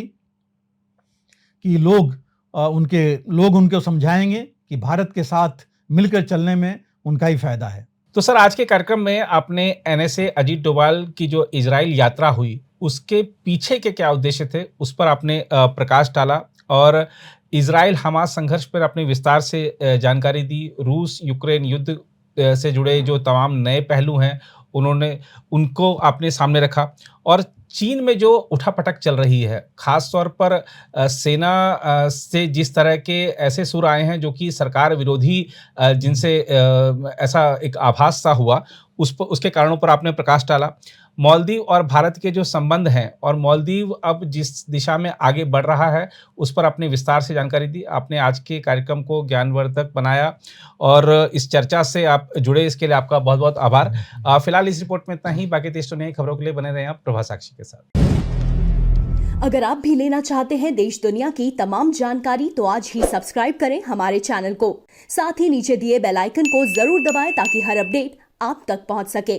कि लोग उनको समझाएंगे कि भारत के साथ मिलकर चलने में उनका ही फायदा है। तो सर, आज के कार्यक्रम में आपने NSA अजीत डोभाल की जो इजराइल यात्रा हुई उसके पीछे के क्या उद्देश्य थे उस पर आपने प्रकाश डाला, और इजराइल हमास संघर्ष पर अपने विस्तार से जानकारी दी। रूस यूक्रेन युद्ध से जुड़े जो तमाम नए पहलू हैं उनको आपने सामने रखा, और चीन में जो उठापटक चल रही है, खास तौर पर सेना से जिस तरह के ऐसे सुर आए हैं जो कि सरकार विरोधी, जिनसे ऐसा एक आभास सा हुआ, उसके कारणों पर आपने प्रकाश डाला। मालदीव और भारत के जो संबंध हैं और मालदीव अब जिस दिशा में आगे बढ़ रहा है उस पर अपने विस्तार से जानकारी दी। आपने आज के कार्यक्रम को ज्ञानवर्धक बनाया और इस चर्चा से आप जुड़े, इसके लिए आपका बहुत बहुत आभार। फिलहाल इस रिपोर्ट में इतना ही। बाकी देश दुनिया की खबरों के लिए बने रहें आप प्रभा साक्षी के साथ। अगर आप भी लेना चाहते हैं देश दुनिया की तमाम जानकारी तो आज ही सब्सक्राइब करें हमारे चैनल को। साथ ही नीचे दिए बेल आइकन को जरूर दबाएं ताकि हर अपडेट आप तक पहुंच सके।